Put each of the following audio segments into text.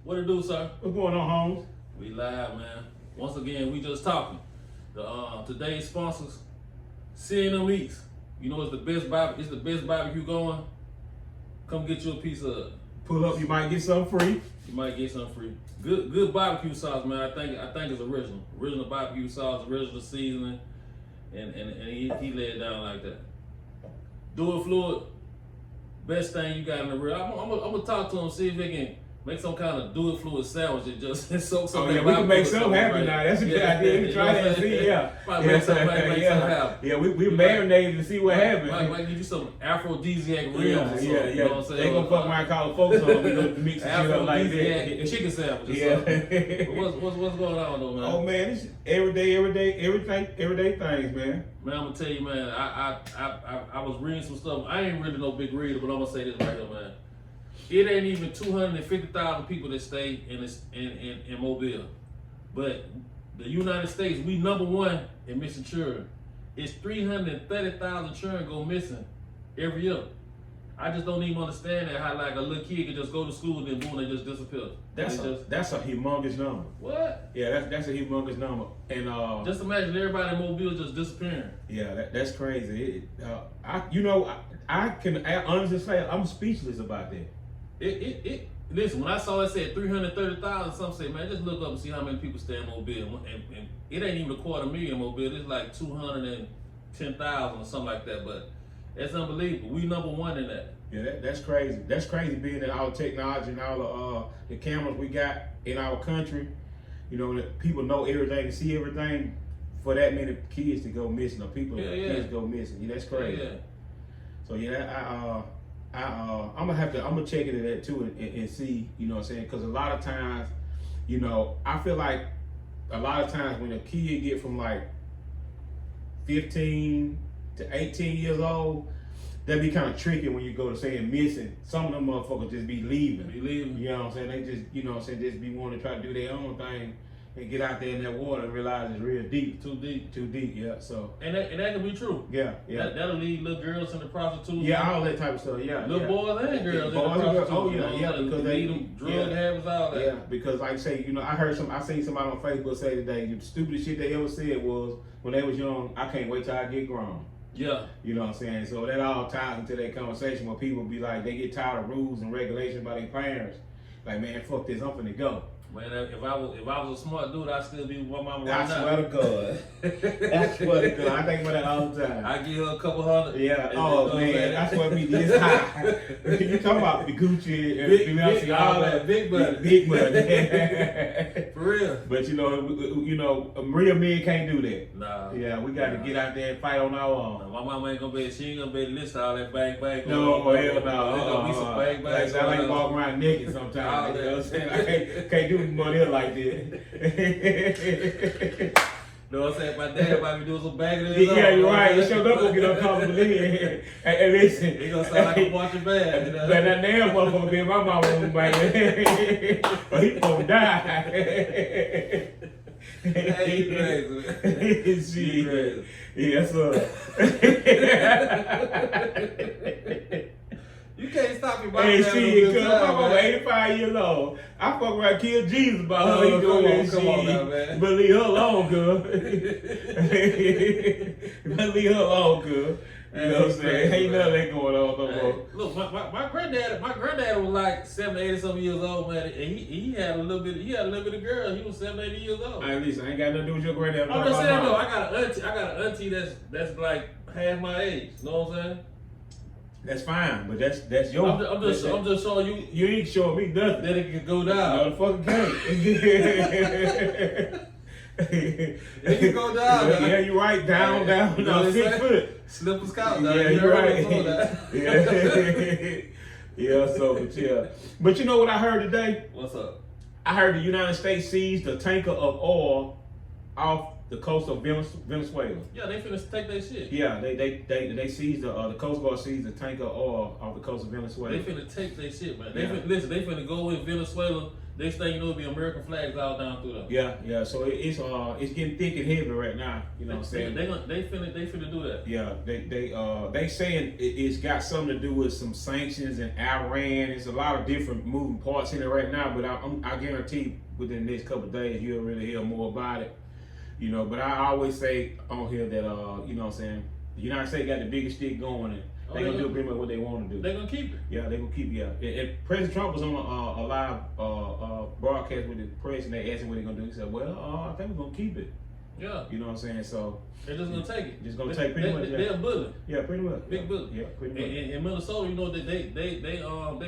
What it do, sir? What's going on, Holmes? We live, man. Once again, we just talking. Today's sponsors, C&M Eats. You know it's the best barbecue. It's the best barbecue going. Come get you a piece of it. Pull up, you might get something free. You might get something free. Good barbecue sauce, man. I think it's original. Original barbecue sauce, original seasoning, and he laid it down like that. Do it fluid. Best thing you got in the real. I'm gonna talk to him, see if they can make some kind of do it fluid sandwich and just soak some. Oh yeah, we can make something happen now. That's a good idea. We can try that and see. Yeah, make something happen. Yeah, we marinate to see what happens. Might give you some aphrodisiac ribs. Yeah. You know what I'm saying? They gonna fuck around calling folks on. We gonna mix the shit up like that. Chicken sandwich. Yeah. What's going on though, man? Oh man, it's everyday things, man. Man, I'm gonna tell you, man. I was reading some stuff. I ain't really no big reader, but I'm gonna say this right here, man. It ain't even 250,000 people that stay in Mobile, but the United States, we #1 in missing children. It's 330,000 children go missing every year. I just don't even understand that how like a little kid can just go to school and then boom, they just disappear. That's a humongous number. What? Yeah, that's a humongous number. And just imagine everybody in Mobile just disappearing. Yeah, that's crazy. I can honestly say I'm speechless about that. Listen, when I saw it said 330,000, some say, man, just look up and see how many people stay in Mobile. And it ain't even 250,000 in Mobile. It's like 210,000 or something like that. But that's unbelievable. We #1 in that. Yeah, that's crazy. That's crazy being that all the technology and all the cameras we got in our country, you know, that people know everything and see everything. For that many kids to go missing or kids go missing. Yeah, that's crazy. Yeah. So yeah, I'm gonna check into that too and see, you know what I'm saying? Because a lot of times, you know, I feel like a lot of times when a kid get from like 15 to 18 years old, that be kind of tricky when you go to saying missing. Some of them motherfuckers just be leaving. You know what I'm saying? They just, you know what I'm saying, just be wanting to try to do their own thing and get out there in that water and realize it's real deep. Too deep, yeah. So and that can be true. Yeah. That'll lead little girls into prostitution. Yeah, all that type of stuff. Yeah. Little boys and girls into prostitution. Oh yeah, because they lead them drug habits, all that. Yeah, because like I say, you know, I seen somebody on Facebook say today, the stupidest shit they ever said was when they was young, I can't wait till I get grown. Yeah. You know what I'm saying? So that all ties into that conversation where people be like, they get tired of rules and regulations by their parents. Like, man, fuck this, I'm finna go. Man, if I was a smart dude, I'd still be with my mama right now. I swear to God. I swear to God. I think about that all the time. I give her a couple hundred. Yeah. Oh man, I swear to be this high. You talking about the Gucci and all that big money. Big money. For real. But you know, real men can't do that. Nah. Yeah, we got to get out there and fight on our own. My mama ain't gonna be. She ain't gonna be able to list all that bang. No, hell no. There's gonna be some bang. I like walking around naked sometimes. You know what I'm saying? I can't do money like that. Know what I'm saying? My dad might be doing some bagging in his Yeah, you're right. You showed up gonna get uncomfortable in. Hey, listen. He gonna sound like a watching bag. You know? But that damn motherfucker be in my mama room, baby. Or he gonna die. Hey, you crazy. You crazy. Yes, sir. You can't stop me by hey, shit, cuz my mama 85 years old. I fuck around kill Jesus about her. He doing that shit. Come on now, man. But leave her alone, cuz. But leave her alone, cuz. You know what I'm saying? Ain't nothing that going on no more. Look, my granddad was like 70, 80 something years old, man, and he had a little bit of girl. He was 70, 80 years old. Hey, listen, I ain't got nothing to do with your granddad. I'm just saying though, I got an auntie that's like half my age. You know what I'm saying? That's fine, but that's your. I'm just showing you. You ain't showing me nothing. That it can go down. No, the fucking can't. It can go down. Yeah, you're right. Down, you know 6 foot. Slip and scout. Yeah, you're right. Yeah, so but you know what I heard today? What's up? I heard the United States seized a tanker of oil off the coast of Venezuela. Yeah, they finna take that shit. Yeah, they seized the Coast Guard seized a tanker of oil off the coast of Venezuela. They finna take that shit, man. They finna go in Venezuela. Next thing you know, it'll be American flags all down through there. Yeah. So it's getting thick and heavy right now. You know what I'm saying? They finna do that. Yeah, they saying it's got something to do with some sanctions and Iran. There's a lot of different moving parts in it right now, but I guarantee within the next couple of days you'll really hear more about it. You know, but I always say on here that you know what I'm saying, the United States got the biggest stick going, and they're gonna do pretty much what they want to do. They're gonna keep it. Yeah, they're gonna keep it. Yeah, and President Trump was on a live broadcast with the press, and they asked him what they're gonna do. He said, "Well, I think we're gonna keep it." Yeah. You know what I'm saying? So they're just gonna take it. Just gonna take pretty much. They're a bully. Yeah, pretty much. Big bully. Yeah, pretty much. In Minnesota, you know that they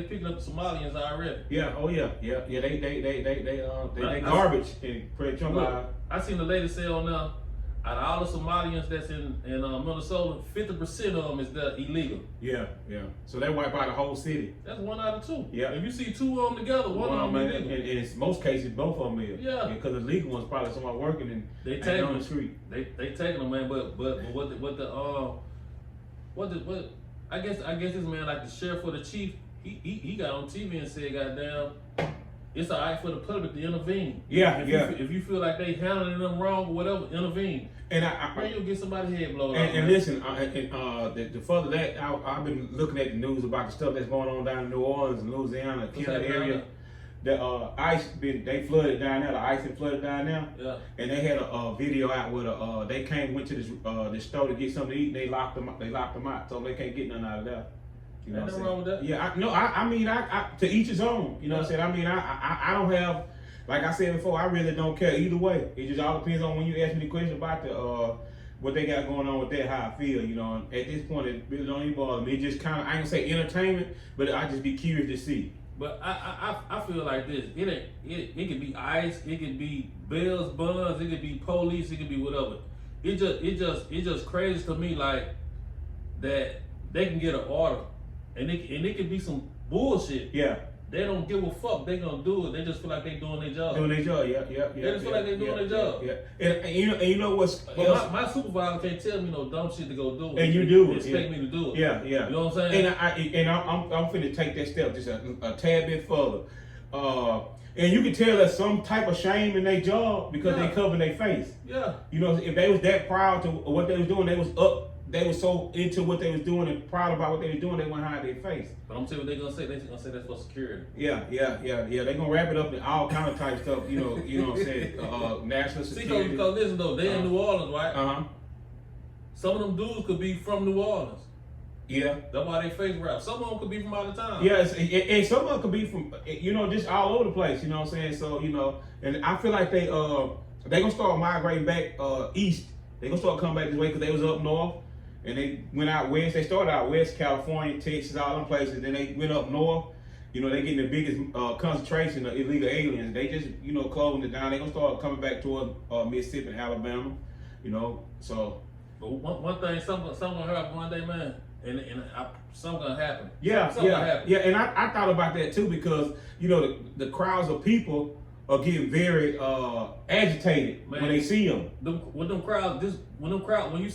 picking up the Somalians already. Yeah. Oh yeah. They garbage in President Trump. Look, I seen the lady say on there, out of all the Somalians that's in Minnesota, 50% of them is illegal. Yeah. So they wipe out the whole city. That's 1 out of 2. Yeah. If you see 2 of them together, one of them illegal. And in most cases, both of them is. Yeah. Because the legal one's probably somebody working and they taking on the street. They taking them, man. But I guess this man, like the sheriff or the chief, he got on TV and said, "Goddamn, it's alright for the public to intervene." If you feel like they handling them wrong or whatever, intervene. And you'll get somebody's head blown off. And listen, the further that I've been looking at the news about the stuff that's going on down in New Orleans and Louisiana, Canada area. The ice they flooded down there. The ice had flooded down there. Yeah. And they had a video out where they went to this store to get something to eat. And they locked them out, so they can't get nothing out of there. You know what I'm saying? Wrong with that. Yeah. I mean, to each his own. You know what I'm saying? I mean, I don't have. Like I said before, I really don't care either way. It just all depends on when you ask me the question about what they got going on with that, how I feel, you know. And at this point, it really don't even bother me. It just kind of, I ain't gonna say entertainment, but I just be curious to see. But I feel like this. It could be ICE, it could be bails, bonds, it could be police, it could be whatever. It just crazy to me like that they can get an order and it could be some bullshit. Yeah. They don't give a fuck. They gonna do it. They just feel like they doing their job. Yeah. They just feel like they doing their job. Yeah. And you know what's but my supervisor can't tell me no dumb shit to go do. And you do it. Expect me to do it. Yeah. You know what I'm saying? And I'm finna take that step just a tad bit further. And you can tell there's some type of shame in their job because they cover their face. Yeah. You know, if they was that proud to what they was doing, they was so into what they was doing and proud about what they was doing, they wouldn't hide their face. But I'm telling you what they're gonna say. They're gonna say that's for security. Yeah. They're gonna wrap it up in all kind of type stuff. You know what I'm saying? National security. See, because listen though, they in New Orleans, right? Some of them dudes could be from New Orleans. Yeah. That's why they face rap. Some of them could be from out of town. Yeah, and some of them could be from, just all over the place. You know what I'm saying? So and I feel like they gonna start migrating back east. They gonna start coming back this way because they was up north. And they went out west. They started out west, California, Texas, all them places. Then they went up north. They getting the biggest concentration of illegal aliens. They just, closing it down. They gonna start coming back toward Mississippi and Alabama. So. But one thing, something gonna happen one day, man. And something gonna happen. Yeah. And I thought about that too because the crowds of people are getting very agitated, man, when they see them. When you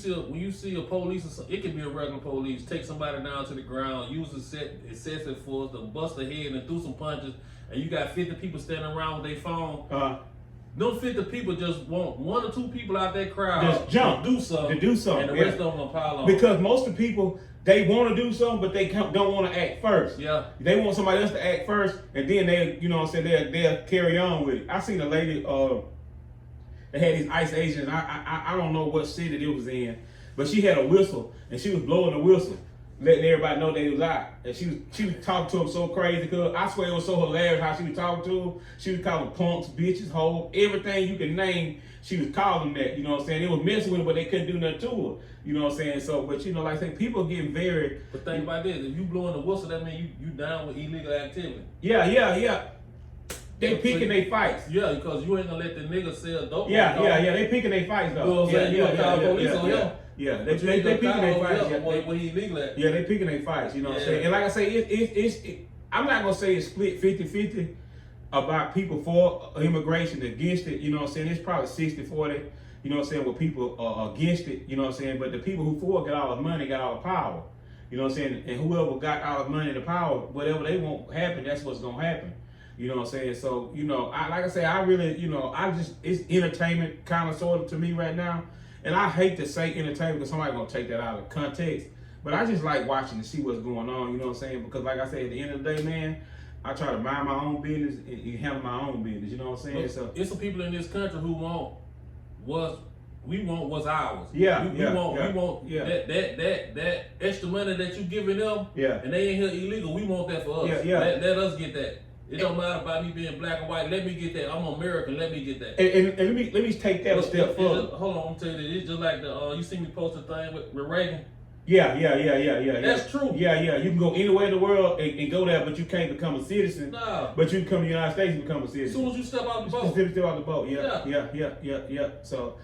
see a police or something, it could be a regular police, take somebody down to the ground, use excessive force to bust their head and throw some punches, and you got 50 people standing around with their phone. Those 50 people just want 1 or 2 people out that crowd just jump to do something, and the rest of them gonna pile on. Because most of the people, they want to do something, but they don't want to act first. Yeah. They want somebody else to act first, and then they'll carry on with it. I seen a lady that had these ICE agents. I don't know what city it was in, but she had a whistle, and she was blowing the whistle, letting everybody know they was out. And she was talking to them so crazy, because I swear it was so hilarious how she was talking to them. She was calling punks, bitches, hoes, everything you can name. She was calling that, you know what I'm saying? They was messing with her, but they couldn't do nothing to her. You know what I'm saying? So, but like I say, people are getting very... But think about this, if you blowing the whistle, that means you down with illegal activity. Yeah. They picking their fights. Yeah, because you ain't gonna let the niggas sell dope. Yeah, they picking their fights though. You know what I'm saying? You gonna call police on him. Yeah, they picking their fights. Where he illegal at. Yeah, they picking their fights, you know what I'm saying? And like I say, I'm not gonna say it's split 50-50 about people for immigration against it, you know what I'm saying? It's probably 60-40, you know what I'm saying, with people are against it, you know what I'm saying? But the people who for got all the money, got all the power, you know what I'm saying? And whoever got all the money and the power, whatever they want happen, that's what's gonna happen. You know what I'm saying? So, you know, like I say, I really, you know, it's entertainment kind of sort of to me right now. And I hate to say entertainment because somebody's going to take that out of context. But I just like watching to see what's going on, you know what I'm saying? Because like I said, at the end of the day, man, I try to mind my own business and handle my own business, you know what I'm saying? Look, so it's some people in this country who we want what's ours. We want that extra money that you giving them, and they ain't here illegal. We want that for us. Let us get that. It don't matter about me being black and white. Let me get that. I'm American. Let me get that. And let me take that a step further. Hold on, I'm telling you, it's just like the you see me post a thing with Reagan. Yeah. That's true. Yeah. You can go anywhere in the world and go there, but you can't become a citizen. No. But you can come to the United States and become a citizen. As soon as you step out the boat. Step out the boat. Yeah. So,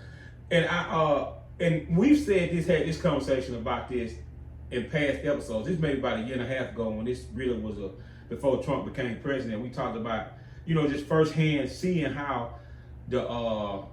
and we've had this conversation about this in past episodes. This maybe about a year and a half ago when this really was before Trump became president. We talked about, you know, just firsthand seeing how the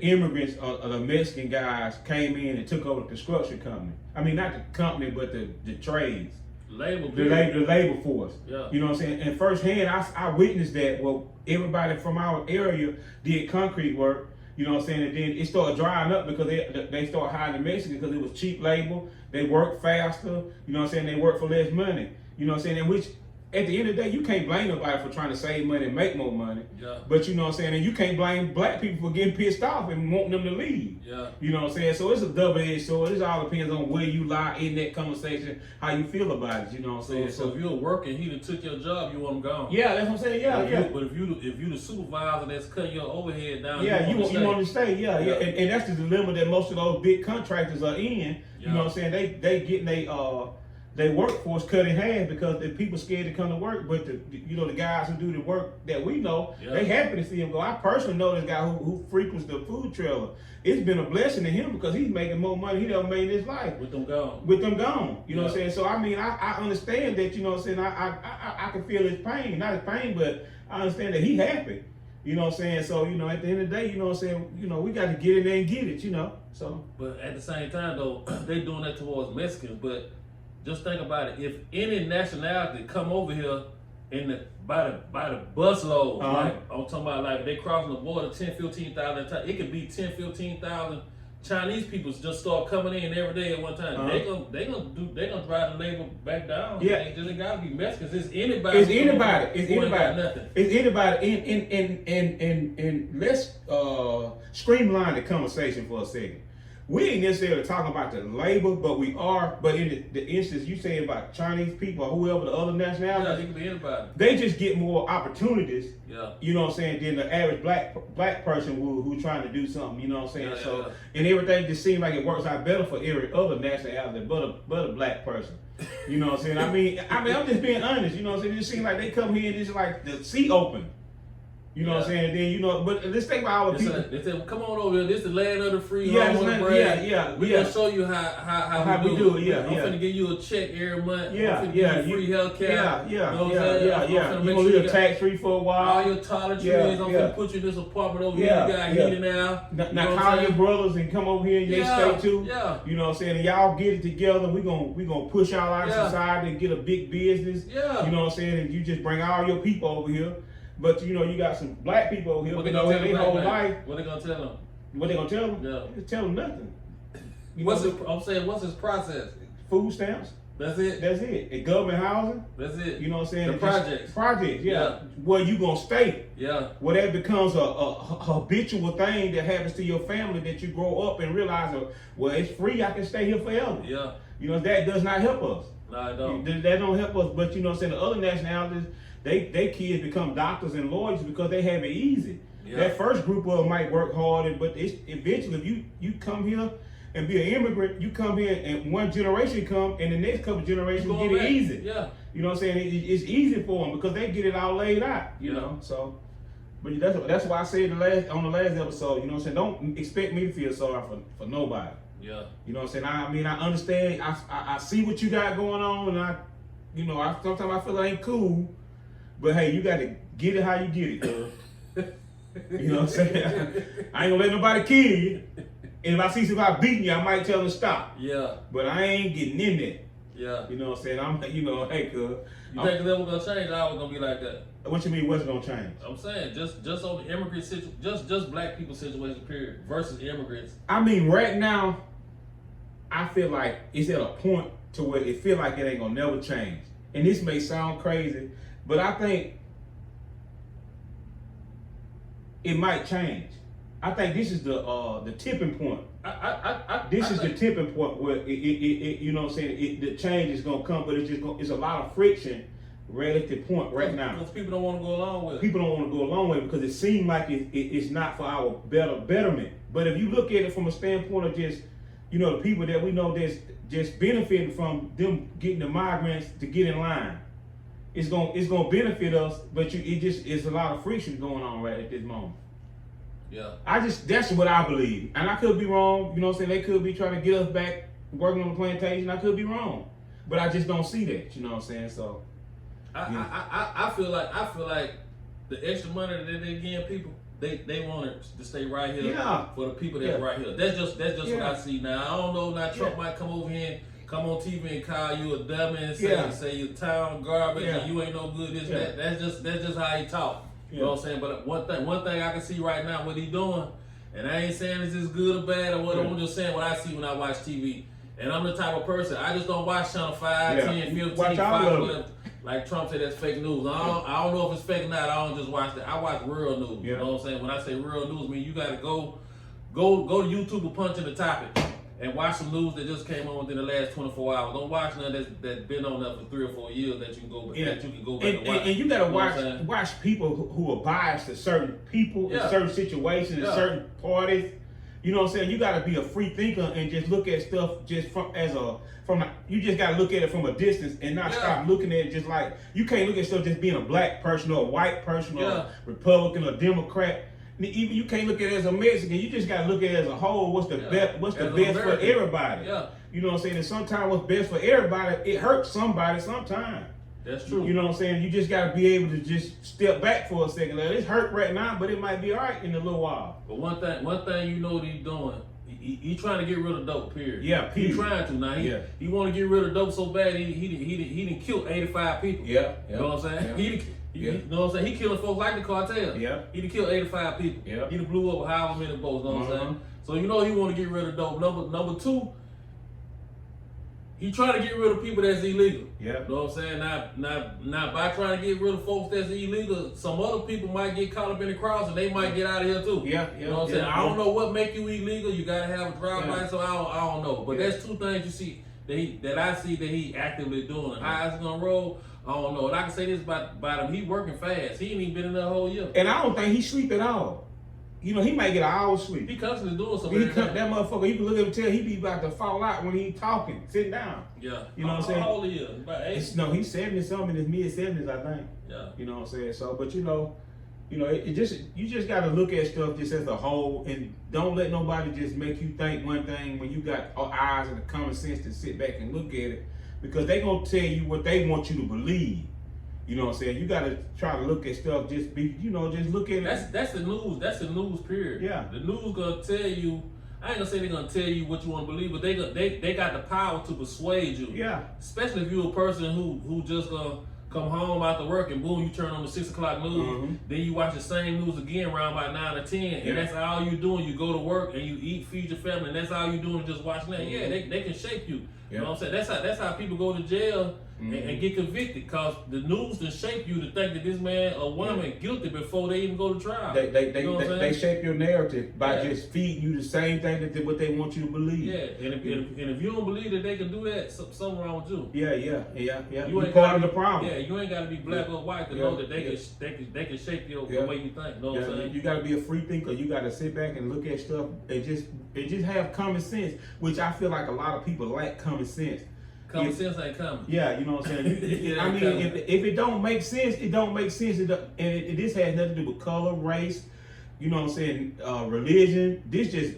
immigrants or the Mexican guys came in and took over the construction company. I mean, not the company, but the trades. The labor force. Yeah. You know what I'm saying? And firsthand, I witnessed that. Well, everybody from our area did concrete work. You know what I'm saying? And then it started drying up because they started hiring the Mexicans because it was cheap labor. They worked faster. You know what I'm saying? They worked for less money. You know what I'm saying? And which, at the end of the day, you can't blame nobody for trying to save money and make more money. Yeah. But you know what I'm saying? And you can't blame black people for getting pissed off and wanting them to leave. Yeah. You know what I'm saying? So it's a double-edged sword. It all depends on where you lie in that conversation, how you feel about it. You know what I'm saying? So if you're working, he done took your job, you want him gone. Yeah, that's what I'm saying. Yeah. But if you the supervisor that's cutting your overhead down, you want to stay. Yeah. And that's the dilemma that most of those big contractors are in. You know what I'm saying? They getting their workforce cut in half because the people scared to come to work. But the guys who do the work that we know, they happy to see him go. I personally know this guy who frequents the food trailer. It's been a blessing to him because he's making more money he ever made in his life. With them gone. You know what I'm saying? So I mean, I understand that. You know what I'm saying? I can feel his pain, not his pain, but I understand that he happy. You know what I'm saying? So, you know, at the end of the day, you know what I'm saying, you know, we got to get in there and get it, you know. So, but at the same time though, they doing that towards Mexicans, but just think about it. If any nationality come over here by the busload, like I'm talking about, like they crossing the border 10,000-15,000 it could be 10,000-15,000 Chinese people just start coming in every day at one time. They gonna drive the labor back down. Yeah. It just gotta be Mexicans. It's anybody. It's anybody. Nothing. It's anybody. And let's streamline the conversation for a second. We ain't necessarily talking about the labor, but we are. But in the instance you saying about Chinese people or whoever the other nationalities, yeah, it can be anybody. They just get more opportunities. Yeah. You know what I'm saying? Than the average black person who trying to do something. You know what I'm saying? And everything just seems like it works out better for every other nationality, but a black person. You know what I'm saying? I mean, I'm just being honest. You know what I'm saying? It just seems like they come here and it's like the sea open. You know what I'm saying? And then, you know, but let's think about all the people. They said, come on over here. This is the land of the free. Yeah, We're going to show you how we do it. Yeah, I'm finna give you a check every month. Yeah, I'm finna give you free health care. Yeah. You're going to live tax-free for a while. All your toiletries, I'm finna put you in this apartment over here. You got heating now. Now call your brothers and come over here and they stay too. Yeah. You know what I'm saying? And y'all get it together. We're gonna push y'all out of society and get a big business. Yeah. You know what I'm saying? And you just bring all your people over here. But you know, you got some black people over here. What they gonna tell their whole life. What they gonna tell them? What they gonna tell them? Yeah. They tell them nothing. What's his process? Food stamps. That's it. And government housing. That's it. You know what I'm saying? The projects. Projects, yeah. Where you gonna stay? Yeah. Where that becomes a habitual thing that happens to your family that you grow up and realize, well, it's free. I can stay here forever. Yeah. You know, that does not help us. No, it don't. That don't help us. But you know what I'm saying? The other nationalities, they kids become doctors and lawyers because they have it easy. Yeah. That first group of them might work hard, but eventually, if you come here and be an immigrant, you come here and one generation come, and the next couple generations get it easy. Yeah. You know what I'm saying? It's easy for them because they get it all laid out. You know, so. But that's why I said on the last episode. You know what I'm saying? Don't expect me to feel sorry for nobody. Yeah. You know what I'm saying? I mean, I understand. I see what you got going on, and sometimes I feel it ain't cool. But hey, you got to get it how you get it, girl. You know what I'm saying? I ain't gonna let nobody kill you. And if I see somebody beating you, I might tell them to stop. Yeah. But I ain't getting in there. Yeah. You know what I'm saying? Hey, girl. You think it's ever gonna change? I was gonna be like that. What you mean? What's gonna change? I'm saying just on the immigrant situation, just black people situation period versus immigrants. I mean, right now, I feel like it's at a point to where it feel like it ain't gonna never change. And this may sound crazy, but I think it might change. I think this is the tipping point. This is the tipping point where it you know what I'm saying, the change is gonna come, but it's a lot of friction right at the point right now. Because people don't want to go along with it. People don't want to go along with it because it seems like it's not for our betterment. But if you look at it from a standpoint of just, you know, the people that we know that's just benefiting from them getting the migrants to get in line, it's gonna benefit us. But it's a lot of friction going on right at this moment. Yeah. That's what I believe. And I could be wrong, you know what I'm saying? They could be trying to get us back working on the plantation. I could be wrong. But I just don't see that, you know what I'm saying? So I feel like the extra money that they giving people, they want it to stay right here for the people that's right here. That's just what I see now. I don't know, now Trump might come over here and come on TV and call you a dummy and say your town garbage and you ain't no good, that. That's just how he talk. You know what I'm saying? But one thing I can see right now, what he doing, and I ain't saying it's just good or bad or what, I'm just saying what I see when I watch TV. And I'm the type of person, I just don't watch Channel 5, 10, 15, 5, whatever. Like Trump said, that's fake news. I don't know if it's fake or not. I don't just watch that. I watch real news. You know what I'm saying? When I say real news, I mean you gotta go to YouTube and punch in the topic and watch some news that just came on within the last 24 hours. Don't watch none that's been on there for 3 or 4 years that you can go back and watch. And you gotta watch people who are biased to certain people, in certain situations, in certain parties. You know what I'm saying? You gotta be a free thinker and just look at stuff just you just gotta look at it from a distance and not stop looking at it just like, you can't look at stuff just being a black person or a white person or a Republican or Democrat. Even you can't look at it as a Mexican. You just gotta look at it as a whole. What's the best for everybody? You know what I'm saying? And sometimes what's best for everybody, it hurts somebody sometimes. That's true. You know what I'm saying? You just gotta be able to just step back for a second. Like, it's hurt right now, but it might be all right in a little while. But one thing you know that he's doing, he trying to get rid of dope. Period. Yeah, period. He trying to now. He want to get rid of dope so bad. He didn't kill 85 people. Yeah. You know what I'm saying? You know what I'm saying? He killing folks like the cartel. Yeah. He done killed 85 people. Yeah. He done blew up however many boats. You know what I'm saying? So you know he want to get rid of dope. Number two, he trying to get rid of people that's illegal. Yeah. You know what I'm saying? Now by trying to get rid of folks that's illegal, some other people might get caught up in the crowds and they might get out of here too. Yeah. You know what I'm saying? I don't know what make you illegal. You gotta have a driver's license, so I don't know. But that's two things you see that I see that he actively doing. How it's gonna roll, I don't know. And I can say this about him, he working fast. He ain't even been in there a whole year. And I don't think he sleep at all. You know, he might get an hour's sleep. He constantly doing something. That motherfucker, you can look at him and tell he be about to fall out when he talking, sitting down. Yeah. You know what I'm saying? How old he is? About 8? No, he's 70 something, in his mid-70s, I think. Yeah. You know what I'm saying? So, but you know, you just got to look at stuff just as a whole, and don't let nobody just make you think one thing when you got eyes and the common sense to sit back and look at it, because they gonna tell you what they want you to believe. You know what I'm saying? You got to try to look at stuff, just look at it. That's the news. That's the news, period. Yeah. The news gonna tell you, I ain't gonna say they're gonna tell you what you want to believe, but they got the power to persuade you. Yeah. Especially if you're a person who just gonna come home after work and boom, you turn on the 6 o'clock news. Then you watch the same news again around by 9 or 10, and that's all you doing. You go to work and you eat, feed your family, and that's all you doing, just watching that. Yeah, they can shape you. You know what I'm saying? That's how people go to jail and get convicted, because the news can shape you to think that this man or woman guilty before they even go to trial. They shape your narrative by just feeding you the same thing that what they want you to believe. Yeah, and if you don't believe that they can do that, something wrong with you. Yeah. You ain't part of the problem. Yeah, you ain't got to be black or white to know that they can shape the way you think. You know what I'm saying? You got to be a free thinker. You got to sit back and look at stuff and just have common sense, which I feel like a lot of people lack common sense. Common sense ain't coming. Yeah, you know what I'm saying? I mean, if it don't make sense, it don't make sense. This has nothing to do with color, race, you know what I'm saying, religion. This just,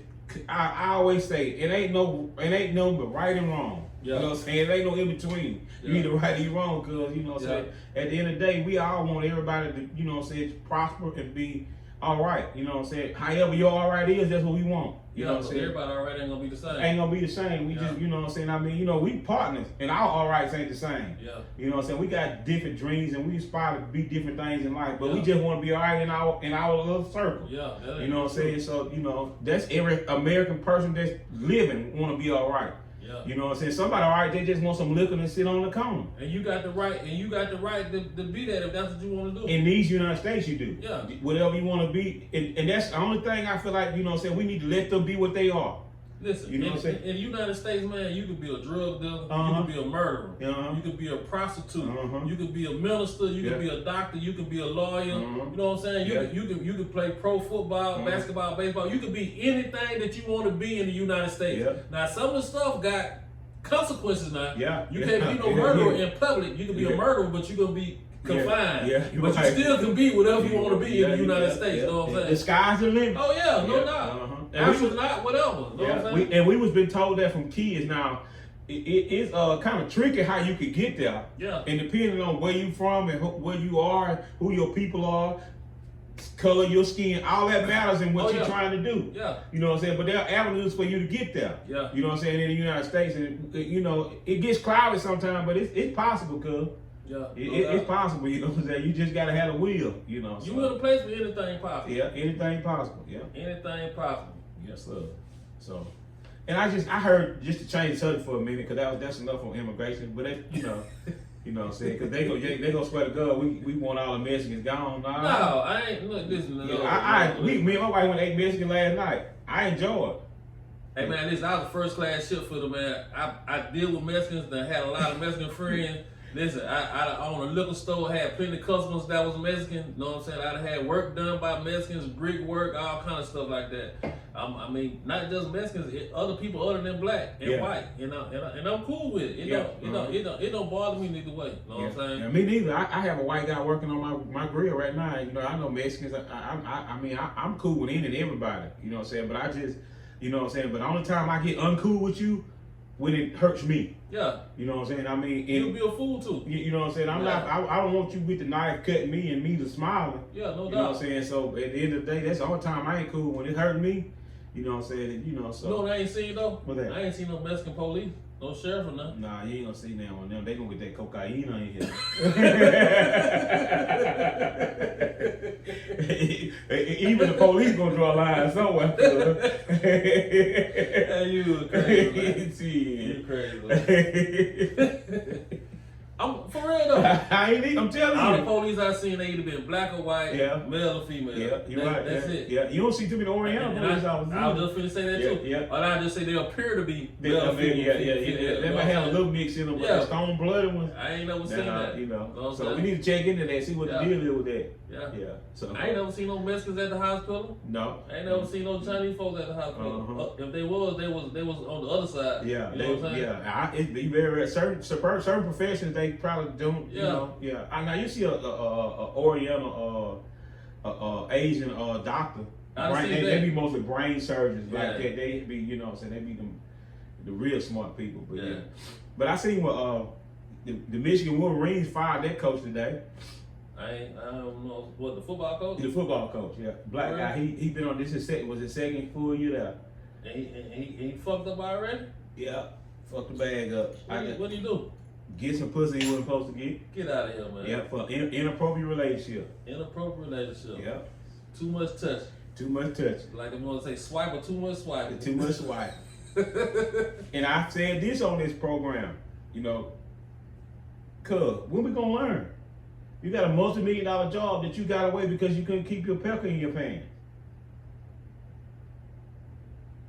I always say, it ain't no but right and wrong. Yeah. You know what I'm saying? It ain't no in between. You either right or you wrong, because, you know what I'm saying, at the end of the day, we all want everybody to, you know what I'm saying, prosper and be all right. You know what I'm saying? However your all right is, that's what we want. You know what I'm saying? Everybody all right ain't gonna be the same. Ain't gonna be the same. We just, you know what I'm saying? I mean, you know, we partners, and our all rights ain't the same. Yeah. You know what I'm saying? We got different dreams, and we aspire to be different things in life, but we just want to be all right in our little circle. Yeah. You know what I'm saying? So, you know, that's every American person that's living want to be all right. Yeah. You know what I'm saying? Somebody all right, they just want some liquor and sit on the corner. And you got the right, to be that if that's what you want to do. In these United States, you do. Yeah. Whatever you want to be, and that's the only thing I feel like, you know what I'm saying, we need to let them be what they are. Listen, you know what I'm saying? In the United States, man, you could be a drug dealer, you could be a murderer, you could be a prostitute, you could be a minister, you could be a doctor, you could be a lawyer. You know what I'm saying? You could play pro football, basketball, baseball. You could be anything that you want to be in the United States. Now, some of the stuff got consequences now. You can't be no murderer in public. You can be a murderer, but you're gonna be confined. But you still can be whatever you want to be in the United States. You know what I'm saying? The sky's the limit. Oh yeah, no doubt. Not whatever. You know what I'm saying? And we was been told that from kids. Now, it's kind of tricky how you could get there. And depending on where you from and where you are, who your people are, color your skin, all that matters in what you're trying to do. You know what I'm saying? But there are avenues for you to get there. You know what I'm saying? In the United States, and you know, it gets cloudy sometimes, but it's possible, cuz. It's possible, you know what I'm saying? You just gotta have a will, you know. You in a place where anything possible. Anything possible. Anything possible. Yes, sir. So, and I heard, just to change the subject for a minute, because that's enough on immigration. But you know what I'm saying? Because they go swear to God, we want all the Mexicans gone. No, I ain't. Look, listen. Me and my wife went to ate Mexican last night. I enjoyed. Hey man, listen, I was a first class ship for the man. I deal with Mexicans. I had a lot of Mexican friends. Listen, I own a liquor store, had plenty of customers that was Mexican. You know what I'm saying? I had work done by Mexicans, brick work, all kind of stuff like that. I mean, not just Mexicans, other people other than black and white. You know, and I'm cool with it. It don't bother me neither way. You know what I'm saying? Yeah, me neither. I have a white guy working on my grill right now. You know, I know Mexicans. I mean, I'm cool with any and everybody. You know what I'm saying? But I just, you know what I'm saying? But the only time I get uncool with you, when it hurts me. You know what I'm saying? I mean, you'll be a fool too. You know what I'm saying? I'm not. I don't want you with the knife cutting me and me to smiling. No doubt. You know what I'm saying? So at the end of the day, that's the only time I ain't cool. When it hurt me, you know what I'm saying? You know, so. You know what I ain't seen though? What that? I ain't seen no Mexican police, no sheriff or nothing. Nah, you ain't gonna see that on them. They gonna get that cocaine on here. Even the police gonna draw a line somewhere. Hey, you crazy. You crazy. I'm for real though. I'm telling you. All the police I seen, they either been black or white, male or female. You're right. That's it. You don't see too many Oriental police officers. I was just finna say that too. Or I just say they appear to be male or female. They might have a little mix in them, but the stone blooded ones. I ain't never seen that. You know. So we need to check into that, see what the deal is with that. So I ain't never seen no Mexicans at the hospital. No. I ain't never seen no Chinese folks at the hospital. If they was on the other side. You know what I'm saying? It be very certain professions they probably don't. You know. Now you see a Oriental Asian doctor. They be mostly brain surgeons like that. They be, you know what I'm saying, they be the real smart people. But but I seen what the Michigan Wolverines fired their coach today. I don't know what, the football coach. The football coach, black guy. He been on this. Was his second full year there. And he fucked up already. Fucked the bag up. What do you do? Get some pussy he wasn't supposed to get. Get out of here, man. For inappropriate relationship. Inappropriate relationship. Too much touch. Too much touch. Like they want to say, swipe or too much swipe. Too much swipe. And I said this on this program, you know, cuz when we gonna learn? You got a multi-million-dollar job that you got away because you couldn't keep your pecker in your pants.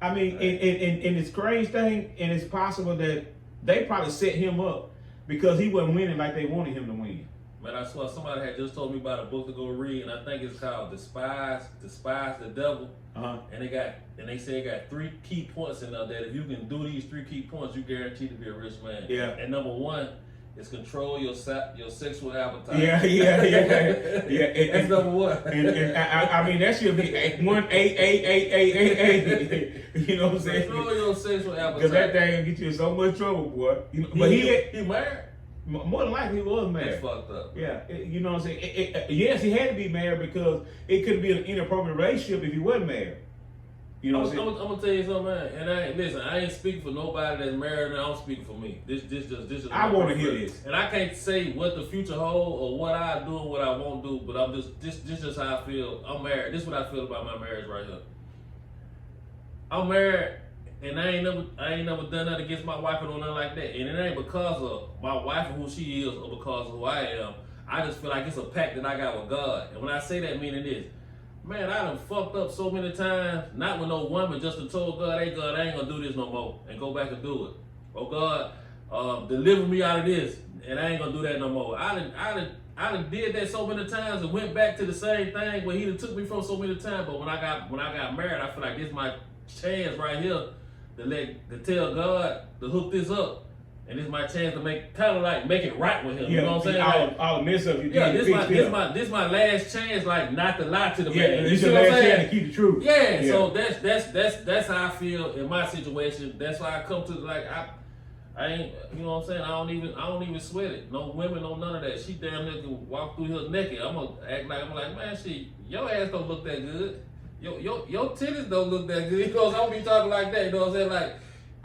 I mean, and it's strange thing, and it's possible that they probably set him up because he wasn't winning like they wanted him to win. Man, I swear somebody had just told me about a book to go read, and I think it's called Despise the Devil. And they say it got 3 key points in there that if you can do these 3 key points, you guaranteed to be a rich man. And number 1 is control your sexual appetite. That's number 1. And I mean that should be 1-888-888. You know what I'm saying? Control your sexual appetite. Because that thing will get you in so much trouble, boy. You know, but he married. More than likely, he was married. That's fucked up. Yeah, you know what I'm saying? Yes, he had to be married because it could be an inappropriate relationship if he wasn't married. You know what I'm saying? I'm gonna tell you something, man. And I ain't speaking for nobody that's married, and I'm speaking for me. This is. I want to hear this. And I can't say what the future holds or what I do and what I won't do, but I'm just this is how I feel. I'm married. This is what I feel about my marriage right here. I'm married, and I ain't never done nothing against my wife or nothing like that. And it ain't because of my wife and who she is or because of who I am. I just feel like it's a pact that I got with God. And when I say that, meaning this. Man, I done fucked up so many times, not with no woman, just to told God, hey God, I ain't gonna do this no more, and go back and do it. Oh God, deliver me out of this, and I ain't gonna do that no more. I done did that so many times and went back to the same thing where he done took me from so many times. But when I got married, I feel like this my chance right here to tell God to hook this up. And this is my chance to make it right with him. Yeah, you know what I'm saying? All the mess up you did. Yeah, this my last chance, like not to lie to the man. Yeah, You this see your what I'm last saying? chance to keep the truth. Yeah, so that's how I feel in my situation. That's why I come to like I ain't, you know what I'm saying? I don't even sweat it. No women, no none of that. She damn near can walk through here naked. I'm gonna act like man, your ass don't look that good. Your titties don't look that good. You know, I don't be talking like that. You know what I'm saying? Like.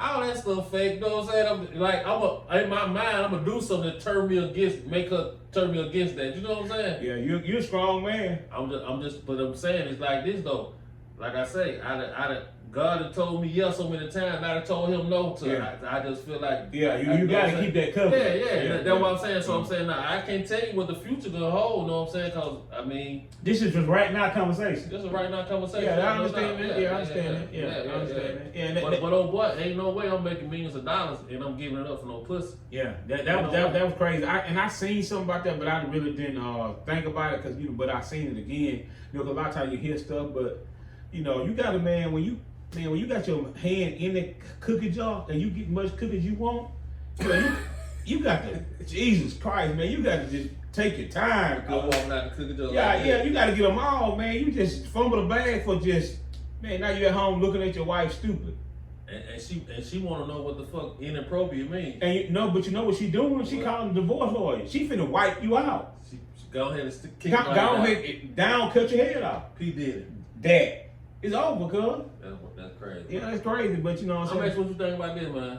All that stuff fake, you know what I'm saying? In my mind, I'm gonna do something to make her turn me against that. You know what I'm saying? Yeah, you're a strong man. But I'm saying it's like this though. Like I say, God had told me yes so many times, I told him no to. Yeah. I just feel like you gotta keep that covered. Yeah. That's what I'm saying. So I'm saying now I can't tell you what the future gonna hold. You know what I'm saying? Cause I mean, this is just right now conversation. This is right now conversation. Yeah, I understand that. Yeah, I understand that. Yeah, I understand that. Yeah, but oh boy, ain't no way I'm making millions of dollars and I'm giving it up for no pussy. Yeah, that was crazy. I seen something about that, but I really didn't think about it because but I seen it again. You know, 'cause a lot of times you hear stuff, but you know, you got a man when you got your hand in the cookie jar and you get much cookies you want, you got to, Jesus Christ, man, you got to just take your time. I walk out the cookie jar. Yeah, you got to get them all, man. You just fumble the bag for now you at home looking at your wife stupid. And she want to know what the fuck inappropriate means. And but you know what she doing? She calling the divorce lawyer. She finna wipe you out. She go ahead and kick go ahead down, cut your head off. P did that. It's over, cuz. That's crazy. Yeah, that's crazy, but you know what I'm saying? What you think about this, man?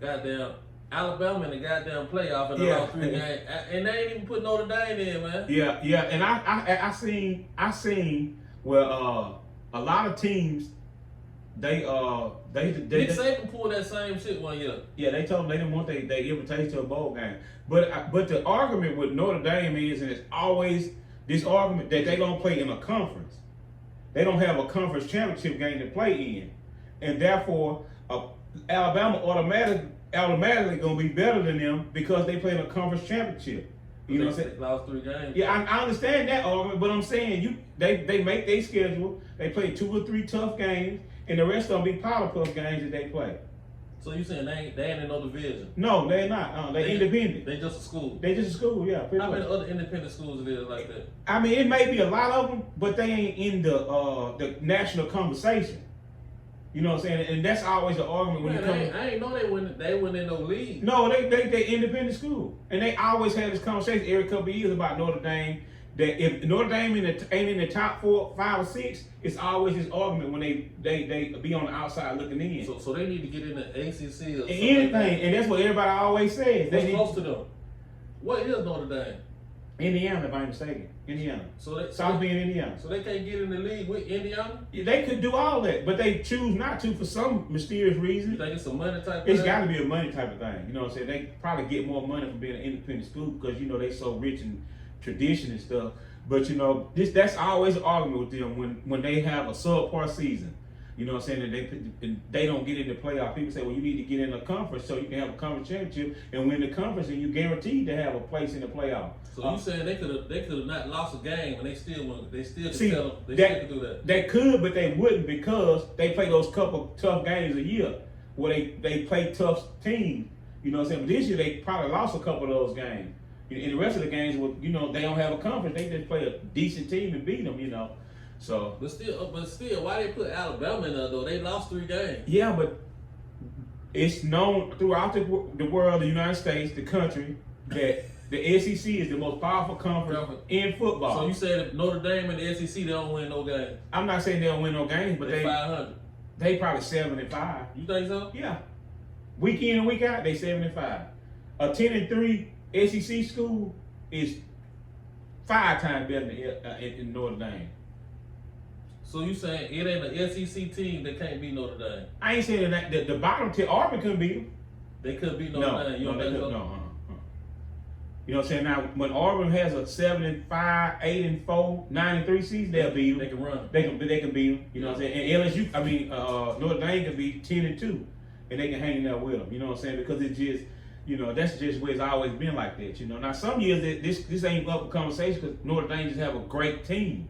Goddamn, Alabama in the goddamn playoff in the last 3 games, and they ain't even put Notre Dame in, man. Yeah, and I seen where a lot of teams they Nick Saban pulled that same shit one year. Yeah, they told them they didn't want their invitation to a bowl game, but the argument with Notre Dame is, and it's always this argument that they don't play in a conference. They don't have a conference championship game to play in, and therefore Alabama automatically gonna be better than them because they play in a conference championship. You know what I'm saying? They lost 3 games. Yeah, I understand that argument, but I'm saying they make their schedule. They play 2 or 3 tough games, and the rest of them be Powerpuff games that they play. So you saying they ain't in no division? No, they're not. They independent. They just a school. They just a school, yeah. How many other independent schools it is like that? I mean, it may be a lot of them, but they ain't in the national conversation. You know what I'm saying? And that's always the argument when it comes. I ain't know they went in no league. No, they independent school, and they always had this conversation every couple of years about Notre Dame. That if Notre Dame ain't in the top 4, 5, or 6, it's always this argument when they be on the outside looking in. So they need to get in the ACC or anything, like and that's what everybody always says. What's close to them? What is Notre Dame? Indiana, if I'm mistaken. Indiana. South Bend, Indiana. So they can't get in the league with Indiana? Yeah, they could do all that, but they choose not to for some mysterious reason. You think it's a money type of thing? It's got got to be a money type of thing. You know what I'm saying? They probably get more money from being an independent school because, you know, they so rich in tradition and stuff. But, you know, that's always an argument with them when they have a subpar season. You know what I'm saying? And they don't get in the playoff. People say, well, you need to get in a conference so you can have a conference championship and win the conference, and you're guaranteed to have a place in the playoff. So you saying they could have not lost a game and they still won? They still could still do that. They could, but they wouldn't because they play those couple tough games a year where they play tough teams. You know what I'm saying? But this year they probably lost a couple of those games. In the rest of the games, you know, they don't have a conference. They just play a decent team and beat them. You know. So, but still, why they put Alabama in there though? They lost 3 games. Yeah, but It's known throughout the world, the United States, the country, that the SEC is the most powerful conference in football. So you said if Notre Dame and the SEC, they don't win no games? I'm not saying they don't win no games, but they 500. They probably 7-5. You think so? Yeah. Week in and week out, they 7-5. A 10-3 SEC school is 5 times better in Notre Dame. So you saying it ain't an SEC team that can't beat Notre Dame? I ain't saying that the bottom tier Auburn couldn't beat them. They could beat Notre Dame. You don't think so? No. You know what I'm saying? Now, when Auburn has a 7-5, 8-4, 9-3 season, they'll beat them. They can run. They can beat them. You know what I'm saying? And LSU, Notre Dame can be 10-2, and they can hang in there with them. You know what I'm saying? Because it's just, that's just where it's always been like that. Now some years this ain't up for conversation because Notre Dame just have a great team.